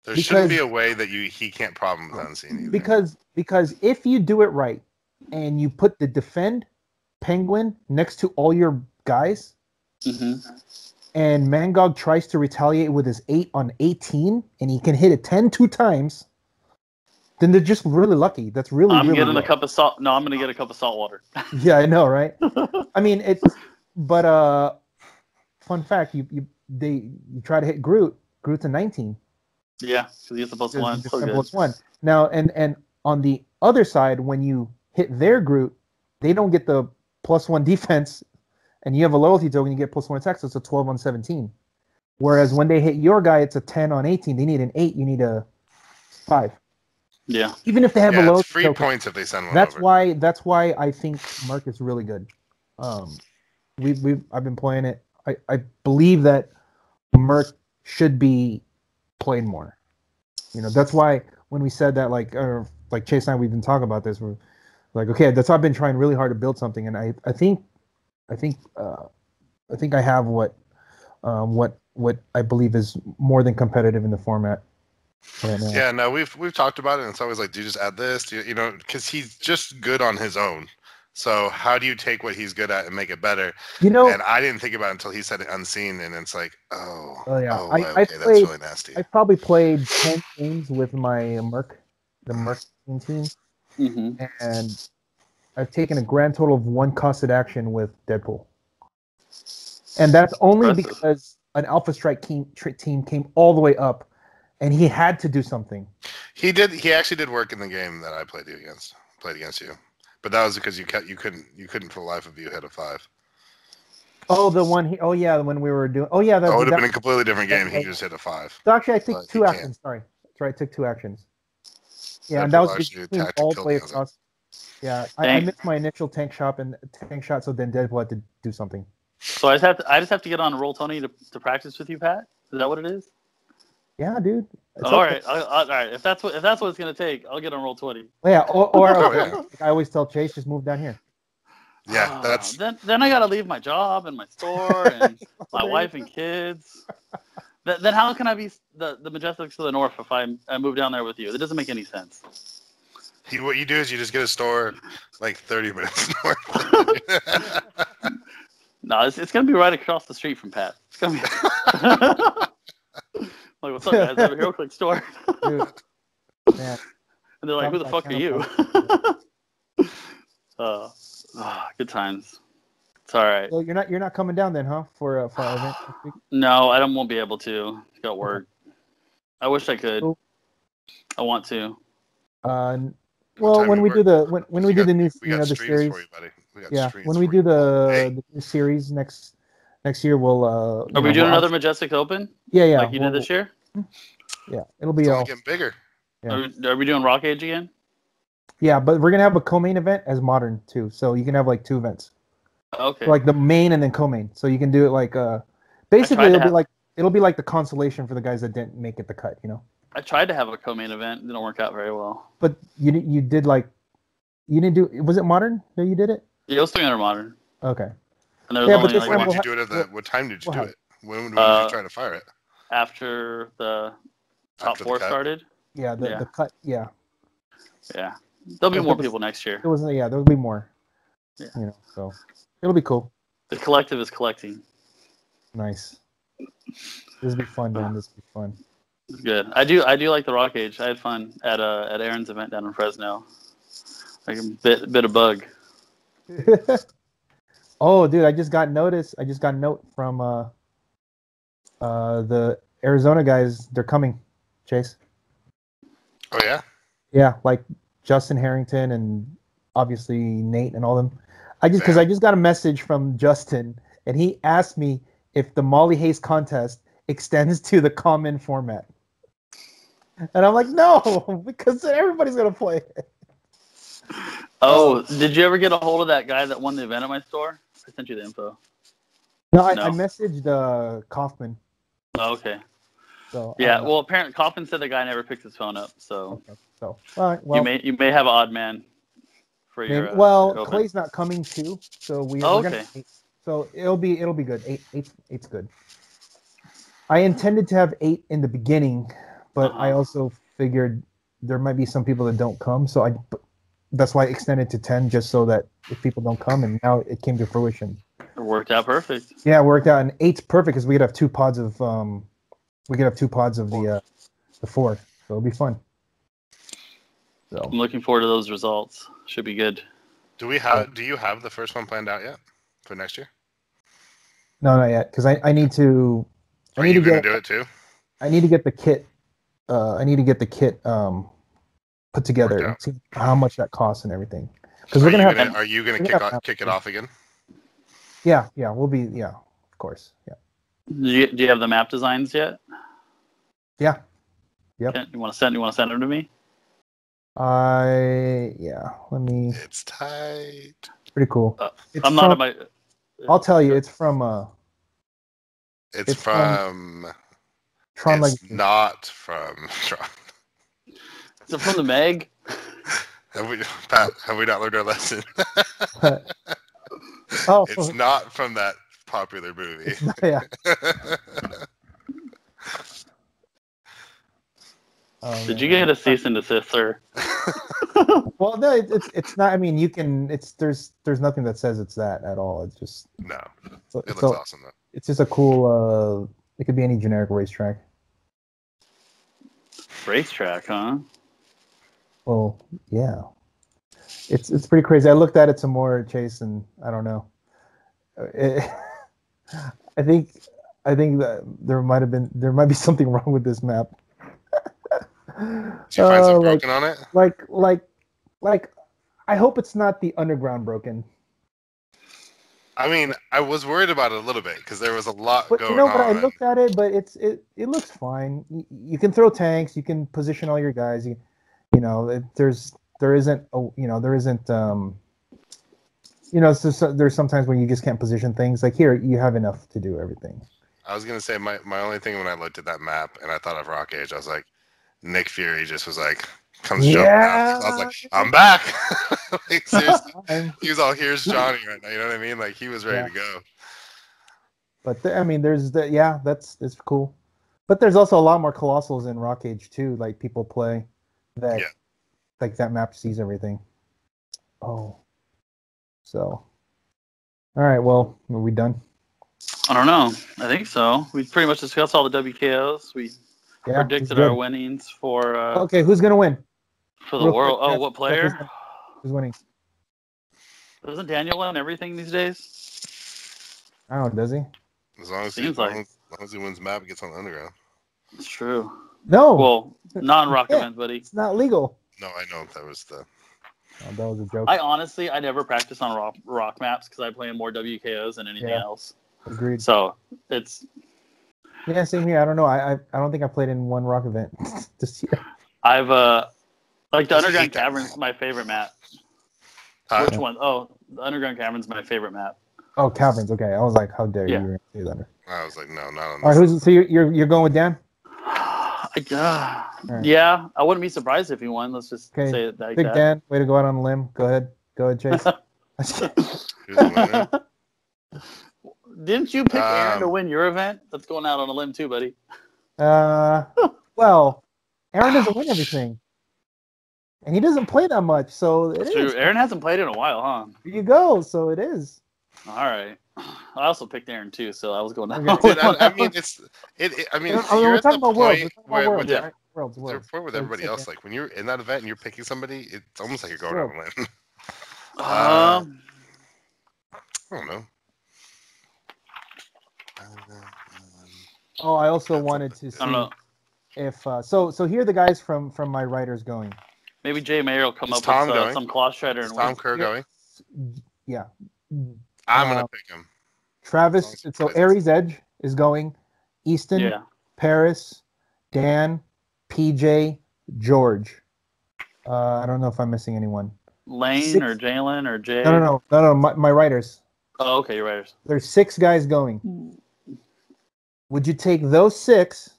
There shouldn't be a way that he can't problem with Unseen either. Because if you do it right and you put the defend Penguin next to all your guys, and Mangog tries to retaliate with his 8 on 18, and he can hit it 2 times, then they're just really lucky. That's really. I'm getting a cup of salt. No, I'm gonna get a cup of salt water. Yeah, I know, right? I mean, but fun fact: you try to hit Groot. Groot's a 19. Yeah, because he's the +1. So +1. Now, and on the other side, when you hit their Groot, they don't get the +1 defense, and you have a loyalty token, you get +1 attack, so it's a 12 on 17. Whereas when they hit your guy, it's a 10 on 18. They need an 8, you need a 5. Yeah. Even if they have a low free token, points if they send one that's over. That's why I think Merc is really good. I've been playing it. I believe that Merc should be played more. That's why when we said that, like Chase and I, we've been talking about this. We're like, okay, that's why I've been trying really hard to build something, and I think I have what I believe is more than competitive in the format. Right now. Yeah, no, we've talked about it, and it's always like, do you just add this? Because he's just good on his own. So how do you take what he's good at and make it better? And I didn't think about it until he said it unseen, and it's like, that's really nasty. I probably played 10 games with my the Merc team, and I've taken a grand total of 1 costed action with Deadpool. And that's only because an Alpha Strike team came all the way up, and he had to do something. He did. He actually did work in the game that I played against you. But that was because you couldn't for the life of you hit a 5. Oh, the one when we were doing. Oh yeah, that would have been a completely different game. He just hit a 5. So actually, I took 2 actions. Sorry, that's right. I took 2 actions. Yeah, and that was all the way across. Yeah, I missed my initial tank shot, so then Deadpool had to do something. So I just have to get on Roll20 to practice with you, Pat. Is that what it is? Yeah, dude. All right. All right. If that's what it's gonna take, I'll get on Roll20. Yeah, like I always tell Chase, just move down here. Yeah, that's. Then I gotta leave my job and my store and my wife and kids. Then how can I be the Majestix to the north if I move down there with you? That doesn't make any sense. What you do is you just get a store like 30 minutes north. No, it's gonna be right across the street from Pat. It's gonna be. Like, what's up, guys? I have a Heroclix store. Dude, man. And they're like, who the fuck are you? Good times. It's all right. So you're not coming down then, huh? For an event this week? No, I won't be able to. Got work. I wish I could. Cool. I want to. Well, when we do the new the series, when we do the new series next year, we'll. Are we doing another Majestix Open? Yeah. Like you did this year? Yeah, it'll be all getting bigger. Yeah. Are we doing Rock Age again? Yeah, but we're gonna have a co-main event as modern too, so you can have like 2 events. Okay. So, like the main and then co-main, so you can do it like basically it'll be like the consolation for the guys that didn't make it the cut, I tried to have a co-main event, it didn't work out very well. But you did you didn't do, was it modern that you did it? Yeah, it was 300 modern. Okay. And there was only when did you do it? What time did you do it? When did you try to fire it? After the top 4 started. Yeah, the cut. Yeah. Yeah, there'll be more people next year. There'll be more. Yeah. So it'll be cool. The collective is collecting. Nice. This will be fun, man. This will be fun. It's good. I do like the Rock Age. I had fun at Aaron's event down in Fresno. Like a bit of bug. Oh, dude! I just got note from the Arizona guys. They're coming, Chase. Oh yeah. Yeah, like Justin Harrington and obviously Nate and all them. I just got a message from Justin, and he asked me if the Molly Hayes contest extends to the common format. And I'm like, no, because everybody's gonna play it. Oh, did you ever get a hold of that guy that won the event at my store? I sent you the info. No, I messaged Kaufman. Oh, okay. So yeah, well, apparently Kaufman said the guy never picked his phone up. So, okay. So all right, well, you may have an odd man for your. Well, Clay's not coming too, so we're okay. So it'll be good. Eight's good. I intended to have 8 in the beginning, but I also figured there might be some people that don't come, so that's why I extended to 10, just so that if people don't come, and now it came to fruition. It worked out perfect. Yeah, it worked out, and 8's perfect because we could have 2 pods of the 4, so it'll be fun. So I'm looking forward to those results. Should be good. Do you have the first one planned out yet for next year? No, not yet, because I need to. Are you going to do it too? I need to get the kit. I need to get the kit put together and see how much that costs and everything. Because we're gonna have. Are you gonna kick it off again? Yeah, we'll be. Yeah, of course. Yeah. Do you have the map designs yet? Yeah. Yep. You want to send them to me? Let me. It's tight. Pretty cool. I'm not at my. I'll tell you, it's from. It's from Tron. It's not from Tron. Is it from the Meg? Have we not learned our lesson? It's not from that popular movie. Yeah. Did you get a cease and desist, sir? Well, no, it's not. I mean, there's nothing that says it's that at all. It's just no. It looks awesome though. It's just a cool. It could be any generic racetrack. Racetrack, huh? Well, yeah. It's pretty crazy. I looked at it some more, Chase, and I don't know. I think that there might be something wrong with this map. Did you find something broken on it? Like, I hope it's not the underground broken. I mean, I was worried about it a little bit because there was a lot going on. You know, but I looked at it, but it looks fine. You can throw tanks, you can position all your guys. You know, there's sometimes when you just can't position things. Like here, you have enough to do everything. I was gonna say my only thing when I looked at that map and I thought of Rock Age, I was like, Nick Fury just was like, comes jumping out. I was like, I'm back. Like, seriously, he was all, here's Johnny right now. You know what I mean? Like he was ready to go. But that's cool. But there's also a lot more Colossals in Rock Age too. Like people play that, like that map sees everything. Oh, so all right. Well, are we done? I don't know. I think so. We pretty much discussed all the WKOs. We predicted our winnings for. Okay, who's gonna win? For the world. Oh, what player? Who's winning? Doesn't Daniel win everything these days? I don't know. Does he? As long as he wins map, he gets on the underground. It's true. No. Well, not in Rock Event, buddy. It's not legal. No, I know that was the. Oh, that was a joke. I never practice on rock maps because I play in more WKOs than anything else. Agreed. So it's. Yeah, same here. I don't know. I don't think I played in one rock event this year. I've like the Underground Cavern's my favorite map. Which one? Oh, the Underground Cavern's my favorite map. Oh, Caverns. Okay, I was like, how dare you say that? I was like, no, not on this. All right, so you're going with Dan? Yeah, I wouldn't be surprised if he won. Let's just say it like Big Dan, way to go out on a limb. Go ahead, Chase. Who's the winner? Didn't you pick Aaron to win your event? That's going out on a limb too, buddy. Well, Aaron doesn't win everything, and he doesn't play that much, so it is. Aaron hasn't played in a while, huh? There you go. So it is. All right. I also picked Aaron too, so I was going down. Dude, I mean, you're talking about worlds. With everybody else, like when you're in that event and you're picking somebody, it's almost like you're going out on a limb. I don't know. Oh, I also wanted to see if so here are the guys from my writers going. Maybe Jay Mayer will come up with some Claw Shredder and Tom Kerr going. Yeah, I'm gonna pick him. Travis. So Aries Edge is going. Easton, Paris, Dan, PJ, George. I don't know if I'm missing anyone. Lane or Jalen or Jay. No. My writers. Oh, okay, your writers. There's 6 guys going. Would you take those 6?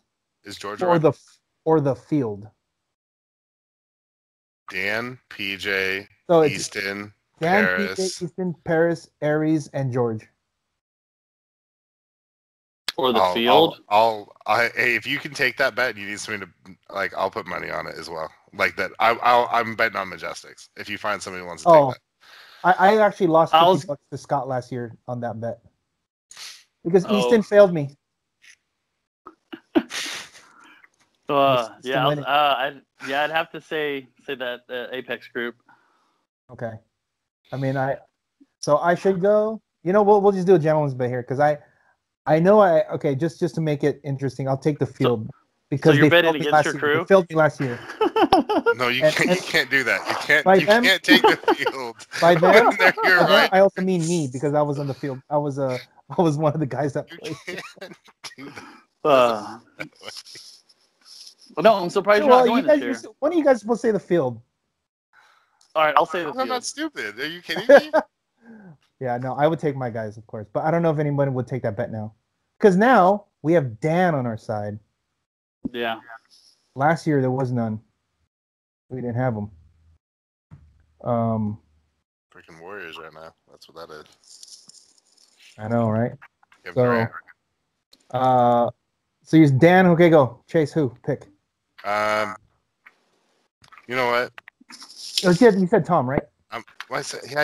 Is George or the field? Dan, PJ, Easton, Dan, Paris. PJ, Easton, Paris, Aries, and George. Or the field? Hey, if you can take that bet, you need somebody to I'll put money on it as well. Like that, I'm betting on Majestix. If you find somebody who wants to take that. I actually lost $50 to Scott last year on that bet because Easton failed me. I'd have to say that Apex group. Okay, I mean I should go. You know, we'll just do a gentleman's bet here because I know just to make it interesting, I'll take the field. Because so you're betting against your crew? They failed me last year. No, you can't do that. You can't take the field. By them, right. I also mean me because I was on the field. I was one of the guys that played. You can't do that. No, I'm surprised you're not going this year. When are you guys supposed to say the field? All right, I'll say the field. I'm not stupid. Are you kidding me? Yeah, no, I would take my guys, of course. But I don't know if anybody would take that bet now. Because now we have Dan on our side. Yeah. Last year there was none. We didn't have them. Freaking Warriors right now. That's what that is. I know, right? Yeah, so use Dan. Okay, go. Chase, who? Pick. You know what? Oh, you said Tom, right? I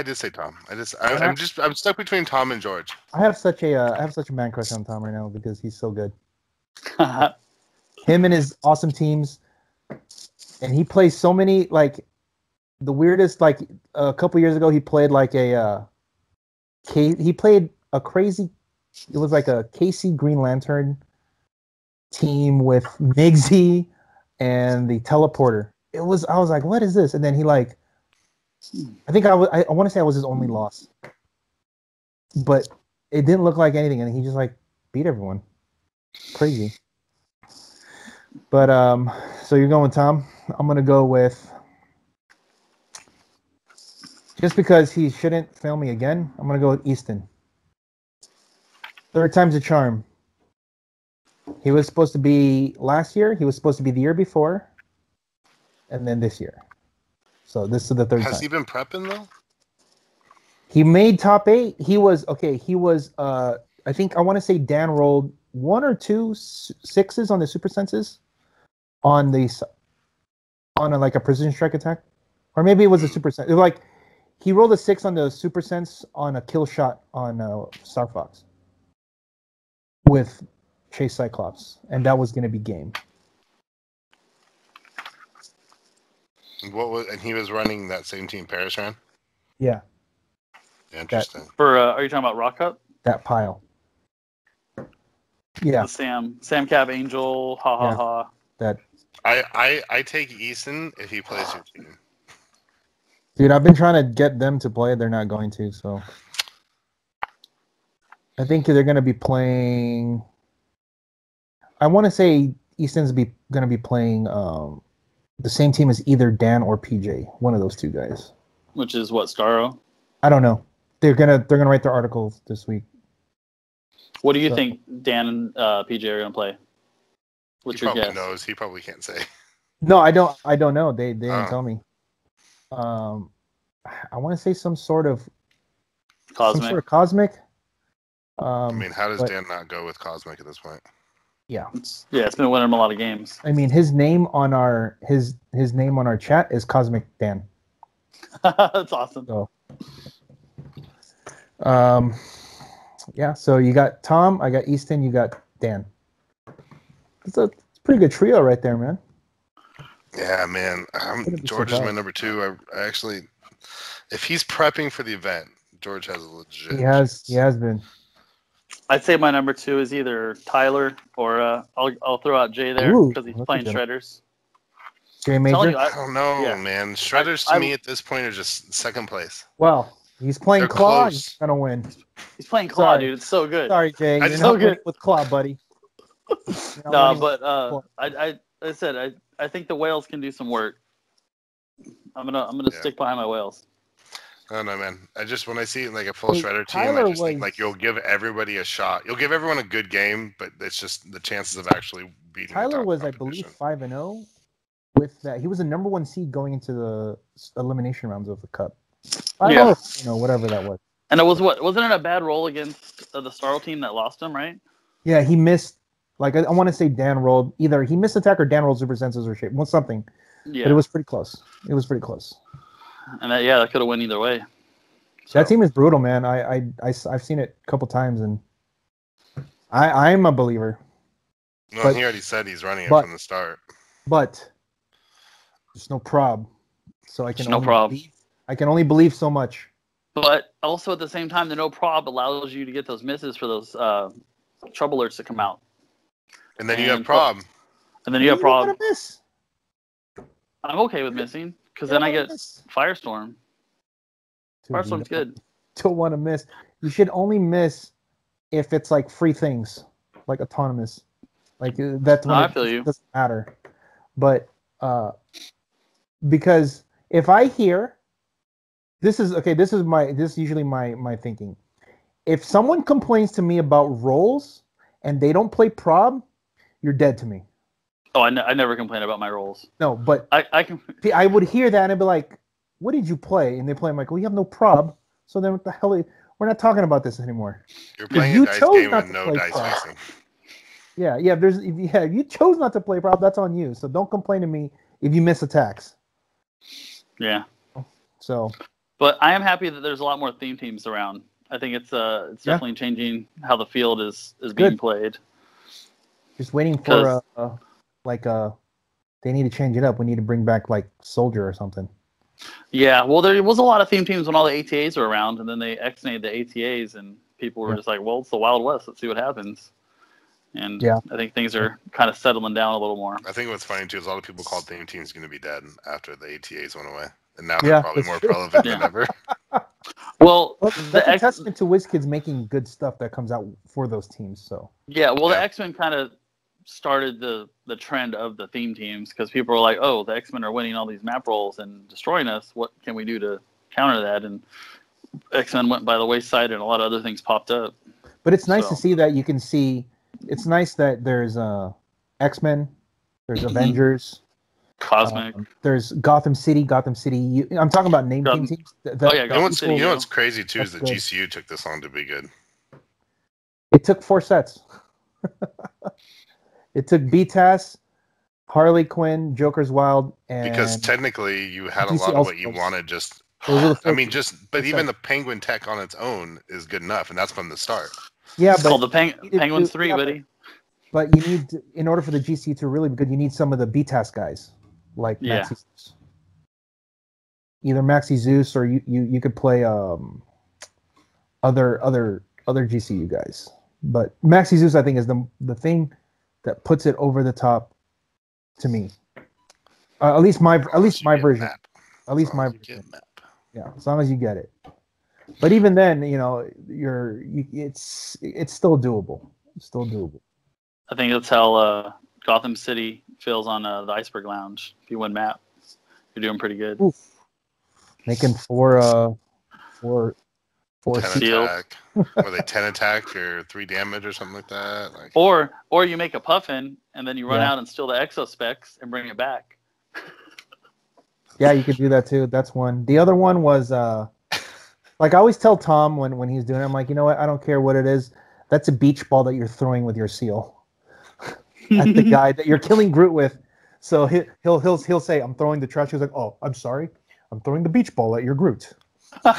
did say Tom. I'm stuck between Tom and George. I have such a man crush on Tom right now because he's so good. Him and his awesome teams, and he plays so many like the weirdest. Like a couple years ago, he played like he played a crazy. It was like a KC Green Lantern team with Migsy and the teleporter. I was like, what is this? And then he like, I think I want to say I was his only loss, but it didn't look like anything, and he just like beat everyone. Crazy. But so you're going with Tom. I'm gonna go with, just because he shouldn't fail me again, I'm gonna go with Easton. Third time's a charm. He was supposed to be last year. He was supposed to be the year before, and then this year. So this is the third time. Has he been prepping though? He made top 8. He was okay. He was. I think I want to say Dan rolled 1 or 2 6s on the super senses, on like a precision strike attack, or maybe it was a super sense. It was like he rolled a 6 on the super sense on a kill shot on Star Fox with Chase Cyclops, and that was going to be game. And he was running that same team Paris ran? Yeah. Interesting. Are you talking about Rock Cup? That pile. Yeah. The Sam Cab Angel, ha. That. I take Easton if he plays your team. Dude, I've been trying to get them to play. They're not going to, so. I think they're going to be playing. I want to say Easton's going to be playing the same team as either Dan or PJ, one of those two guys. Which is what, Starro? I don't know. They're gonna write their articles this week. What do you think Dan and PJ are gonna play? What's your guess? He probably knows. He probably can't say. No, I don't know. They didn't tell me. I want to say some sort of cosmic. I mean, how does Dan not go with cosmic at this point? Yeah. It's been winning a lot of games. I mean, his name on our name on our chat is Cosmic Dan. That's awesome. So, yeah. So you got Tom, I got Easton, you got Dan. It's a pretty good trio right there, man. Yeah, man. George is my number 2. I actually, if he's prepping for the event, George has a legit. He has been. I'd say my number 2 is either Tyler or I'll throw out Jay there because he's playing Shredders. Jay Major? I don't know, man. Shredders to me at this point are just second place. Well, he's playing Claw. He's gonna win. He's playing Claw, dude. It's so good. Sorry, Jay. You're so good with Claw, buddy. No, but I said I think the whales can do some work. I'm gonna stick behind my whales. I don't know, man. When I see like a full Shredder team, I just think like you'll give everybody a shot. You'll give everyone a good game, but it's just the chances of actually beating. Tyler was, I believe, 5-0 with that. He was the number 1 seed going into the elimination rounds of the Cup. Whatever that was. And it was wasn't it a bad roll against the Starro team that lost him, right? Yeah, he missed. Like I want to say Dan rolled either he missed attack or Dan rolled super senses or shape. Well, something. Yeah. But it was pretty close. And that could have went either way. So. That team is brutal, man. I've seen it a couple times, and I'm a believer. No, he already said he's running it from the start. But there's no prob, so I can only believe so much. But also at the same time, the no prob allows you to get those misses for those trouble alerts to come out. And then you have prob. And then you have Prague. Miss. I'm okay with missing because then I get Firestorm. Dude, Firestorm's good. Don't want to miss. You should only miss if it's like free things, like autonomous. Like that's when I feel you. Doesn't matter. But because if I hear this is usually my thinking. If someone complains to me about rolls and they don't play prob, you're dead to me. Oh, I never complain about my rolls. No, but I would hear that and I'd be like, what did you play? And they play, I'm like, well, you have no prob. So then what the hell? We're not talking about this anymore. You're playing a dice game with no dice facing. Yeah. If you chose not to play prob, that's on you. So don't complain to me if you miss attacks. Yeah. So. But I am happy that there's a lot more theme teams around. I think it's definitely changing how the field is being played. Just waiting for they need to change it up. We need to bring back like Soldier or something. Yeah, well, there was a lot of theme teams when all the ATAs were around, and then they ex-named the ATAs, and people were just like, well, it's the Wild West. Let's see what happens. And I think things are kind of settling down a little more. I think what's funny, too, is a lot of people called theme teams going to be dead after the ATAs went away. And now they're probably more relevant than ever. Well, that's a testament to WizKids making good stuff that comes out for those teams. So the X-Men kind of started the trend of the theme teams because people were like, oh, the X-Men are winning all these map rolls and destroying us. What can we do to counter that? And X-Men went by the wayside and a lot of other things popped up. But it's nice to see that you can see. It's nice that there's X-Men, there's Avengers, Cosmic. There's Gotham City. I'm talking about name teams. Gotham City. You know what's crazy too is that GCU took this long to be good. It took 4 sets. It took BTAS, Harley Quinn, Joker's Wild, and because technically you had a lot of what you wanted. But even the Penguin tech on its own is good enough, and that's from the start. Yeah, it's called the Penguins 3, buddy. But you need, in order for the GC to really be good, you need some of the BTAS guys, like Maxi Zeus. Either Maxi Zeus or you could play other GCU guys. But Maxi Zeus, I think, is the thing that puts it over the top to me. At least my version. At least my version. Yeah, as long as you get it. But even then, it's still doable. It's still doable. I think that's how Gotham City feels on the Iceberg Lounge. If you win map, you're doing pretty good. Oof. Making four 10 attack. Were they 10 attack or 3 damage or something like that? Or you make a puffin and then you run out and steal the Exospex and bring it back. Yeah, you could do that too. That's one. The other one was like I always tell Tom when he's doing it, I'm like, you know what? I don't care what it is. That's a beach ball that you're throwing with your seal at the guy that you're killing Groot with. So he'll say, I'm throwing the trash. He's like, oh, I'm sorry. I'm throwing the beach ball at your Groot. Go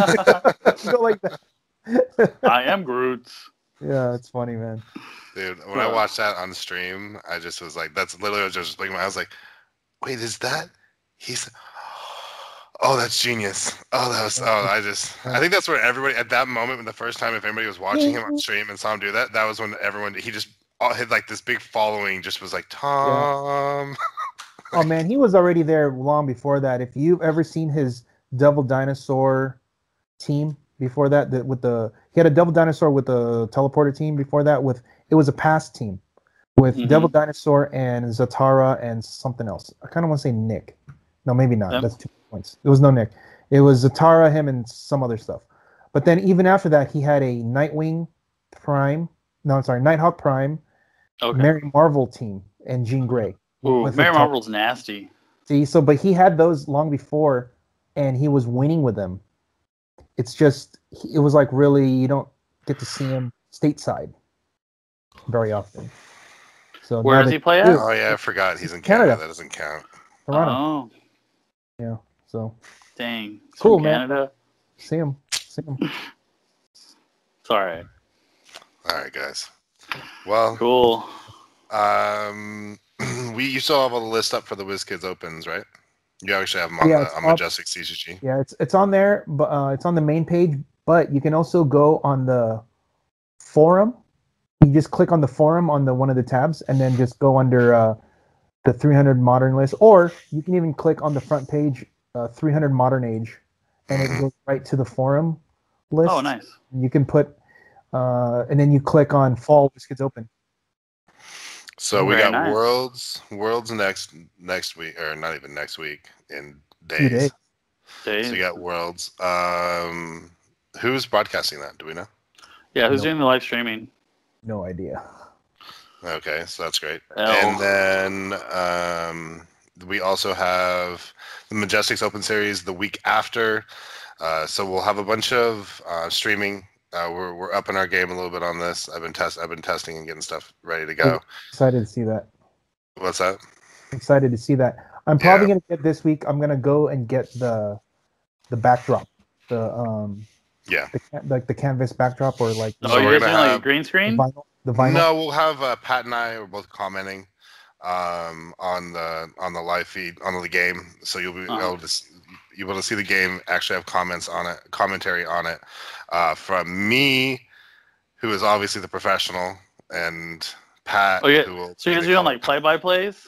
like that. I am Groot. Yeah, it's funny, man. Dude, when I watched that on stream, I just was like, that's literally what I was just thinking. I was like, wait, is that? Oh, that's genius. I think that's where everybody, at that moment, when the first time, if anybody was watching him on stream and saw him do that, that was when he just had like this big following, just was like, Tom. Yeah. Oh, man, he was already there long before that. If you've ever seen his Devil Dinosaur team before that, he had a Devil Dinosaur with the teleporter team before that. It was a past team with Devil Dinosaur and Zatara and something else. I kind of want to say Nick. No, maybe not. That's 2 points. It was no Nick. It was Zatara, him, and some other stuff. But then even after that, he had a Nighthawk Prime, Mary Marvel team, and Jean Grey. Ooh, Mary Marvel's nasty. See, but he had those long before, and he was winning with them. It's just, it was like really, you don't get to see him stateside very often. So where does he play at? Oh, yeah, I forgot. He's in Canada. That doesn't count. Toronto. Oh. Yeah, so. Dang. Cool, Canada. Man. See him. It's all right. All right, guys. Well. Cool. You still have all the list up for the WizKids Opens, right? You actually have them on Majestix CCG. Yeah, it's on there, but it's on the main page. But you can also go on the forum. You just click on the forum on one of the tabs, and then just go under the 300 modern list, or you can even click on the front page, 300 modern age, and it goes right to the forum list. Oh, nice. You can put, and then you click on fall, this gets open. So we got nice. Worlds next week, or not even next week, in days. So you got Worlds. Who's broadcasting that? Do we know? Yeah, who's doing the live streaming? No idea. Okay, so that's great. And then we also have the Majestix Open Series the week after. So we'll have a bunch of streaming. We're upping our game a little bit on this. I've been testing and getting stuff ready to go. Excited to see that. What's that? Excited to see that. I'm probably gonna get this week. I'm gonna go and get the backdrop, the canvas backdrop, or like. Oh, you're doing like a green screen? The vinyl. No, we'll have Pat and I are both commenting on the live feed on the game, so you'll be able to see the game. Actually, have commentary on it from me, who is obviously the professional, and Pat. Oh yeah. So you're doing like play-by-plays?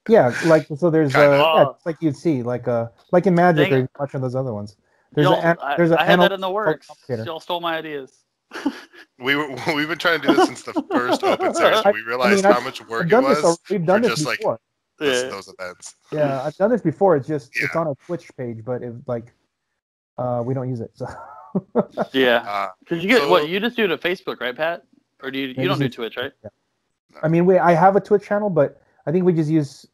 Yeah, like so. There's it's like you'd see like in Magic or watching those other ones. I had that in the works. Y'all stole my ideas. We've been trying to do this since the first Open Series. We realized how much work it was. We've done this before. Like those events. Yeah, I've done this before. It's just it's on a Twitch page, but it's like we don't use it. So yeah, because you get you just do it at Facebook, right, Pat? Or do you don't do Twitch, right? Yeah. I mean, I have a Twitch channel, but I think we just use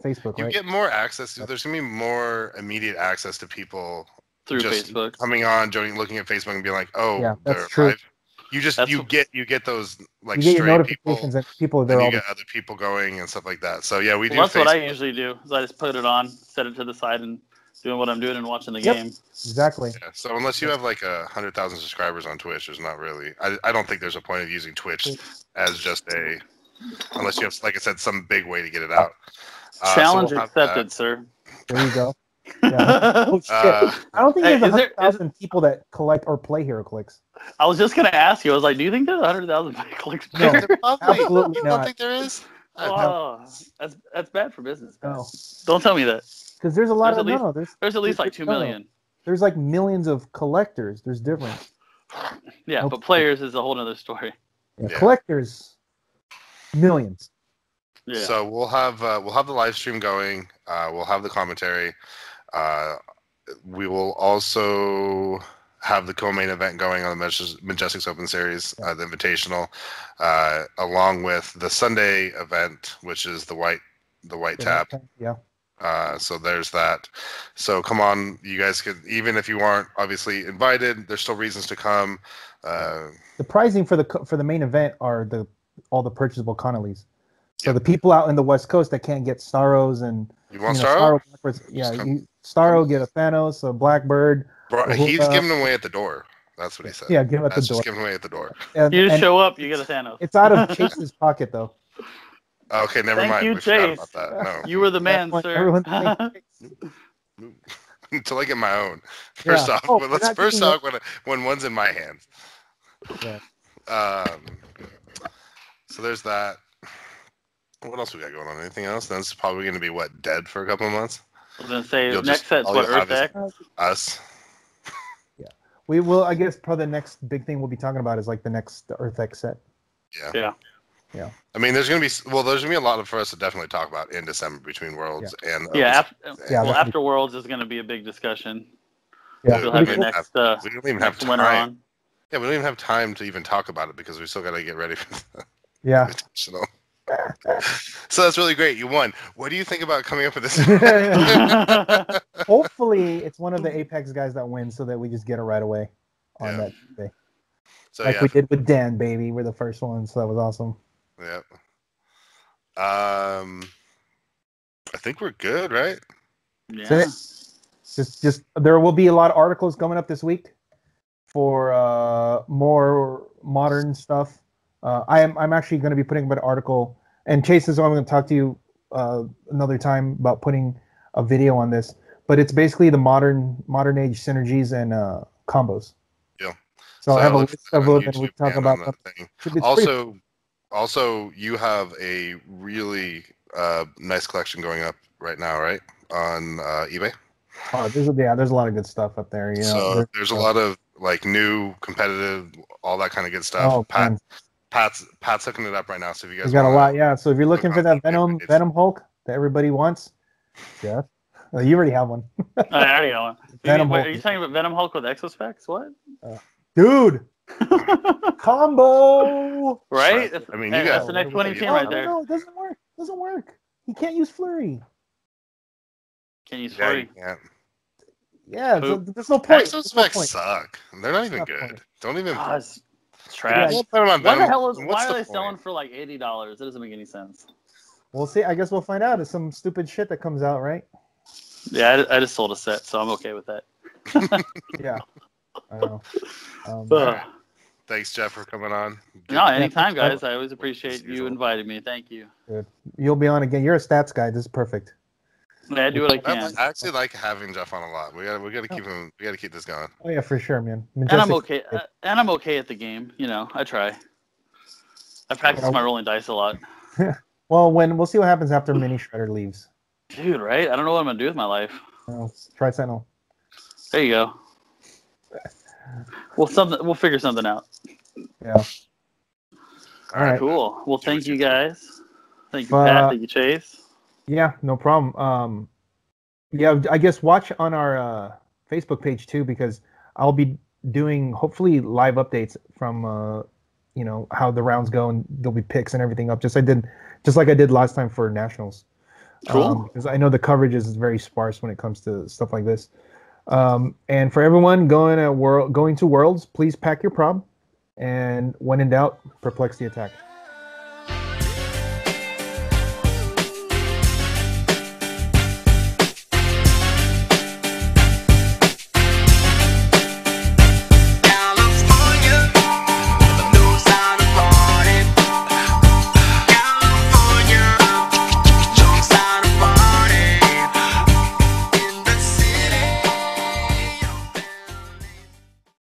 Facebook. You get more access to. There's gonna be more immediate access to people through Facebook, coming on, joining, looking at Facebook, and being like, "Oh, yeah, that's true." Live. You get those like you get stray your notifications and people are there. And you get other people going and stuff like that. So yeah, we do. That's Facebook. what I usually do. Is I just put it on, set it to the side, and doing what I'm doing and watching the game. Exactly. Yeah, so unless you have like 100,000 subscribers on Twitch, there's not really. I don't think there's a point of using Twitch as just unless you have, like I said, some big way to get it out. Challenge accepted, sir. There you go. Yeah. Oh, shit. I don't think there's 100,000 people that collect or play Heroclix. I was just gonna ask you. I was like, do you think there's 100,000 Heroclix players? No, absolutely not. Don't think there is? Oh, that's bad for business. No. Don't tell me that. Because there's a lot of there's at least like 2 million. There's like millions of collectors. There's different. Yeah, but players is a whole other story. Yeah, collectors, millions. Yeah. So we'll have the live stream going. We'll have the commentary. We will also have the co-main event going on the Majestix Open Series, the Invitational, along with the Sunday event, which is the white tab. Yeah. So there's that. So come on, you guys could, even if you aren't obviously invited, there's still reasons to come. The pricing for the main event are all the purchasable Connolly's. So the people out in the West Coast that can't get Starros and you want Starro? Starro get a Thanos, a Blackbird. Bro, he's giving away at the door. That's what he said. Yeah, give him at the door. Just giving away at the door. You just show up, you get a Thanos. It's out of Chase's pocket though. Okay, never mind. Thank you, Chase. No. You were the man, sir. Until I get my own. First off, let's first talk when one's in my hands. Yeah. So there's that. What else we got going on? Anything else? Then it's probably going to be dead for a couple of months. I was going to say next set's Earth X? Us. Yeah, we will. I guess probably the next big thing we'll be talking about is like the next Earth X set. Yeah. I mean, there's going to be a lot for us to definitely talk about in December between Worlds and. After Worlds is going to be a big discussion. Yeah, we'll have next. We don't even have time. On. Yeah, we don't even have time to even talk about it because we still got to get ready for the Invitational. So that's really great. You won. What do you think about coming up with this? Hopefully, it's one of the Apex guys that wins, so that we just get it right away on that day. So we did with Dan, baby. We're the first one, so that was awesome. Yep. I think we're good, right? Yeah. Just there will be a lot of articles coming up this week for more modern stuff. I'm actually going to be putting up an article, and Chase is I'm going to talk to you another time about putting a video on this. But it's basically the modern age synergies and combos. Yeah. So I have a list of them, and we talk about them. Also, you have a really nice collection going up right now, right, on eBay. Oh, there's a lot of good stuff up there. So there's a lot of like new competitive, all that kind of good stuff. Oh, Pat's hooking it up right now. So if you guys got a lot, yeah. So if you're looking for that Venom Hulk that everybody wants, yeah. Oh, you already have one. I already got one. Venom Hulk. Are you talking about Venom Hulk with Exospex? What? Dude. Combo. Right? I mean, that's the next winning team right there. No, it doesn't work. It doesn't work. He can't use Flurry. Can you use Flurry? Yeah, there's no point. Exospecs suck. They're not even good. Point. Don't even. It's trash. Yeah, why are they selling for like $80? It doesn't make any sense. We'll see. I guess we'll find out. It's some stupid shit that comes out, right? Yeah, I just sold a set, so I'm okay with that. Yeah. I know. Thanks, Jeff, for coming on. No, anytime, guys. I always appreciate you inviting me. Thank you. Good. You'll be on again. You're a stats guy. This is perfect. Yeah, I do what I can. I actually like having Jeff on a lot. We gotta keep him. We gotta keep this going. Oh yeah, for sure, man. And I'm okay. And I'm okay at the game. I try. I practice my rolling dice a lot. Well, we'll see what happens after Mini Shredder leaves. Dude, right? I don't know what I'm gonna do with my life. Try Sentinel. There you go. We'll figure something out. Yeah. All right. Cool. Well, thank you guys. Thank you, Pat. Thank you, Chase. Yeah, no problem. Yeah, I guess watch on our Facebook page too, because I'll be doing hopefully live updates from how the rounds go, and there'll be picks and everything up, just like I did last time for Nationals. Cool. Because I know the coverage is very sparse when it comes to stuff like this. And for everyone going to Worlds, please pack your prob, and when in doubt, perplex the attack.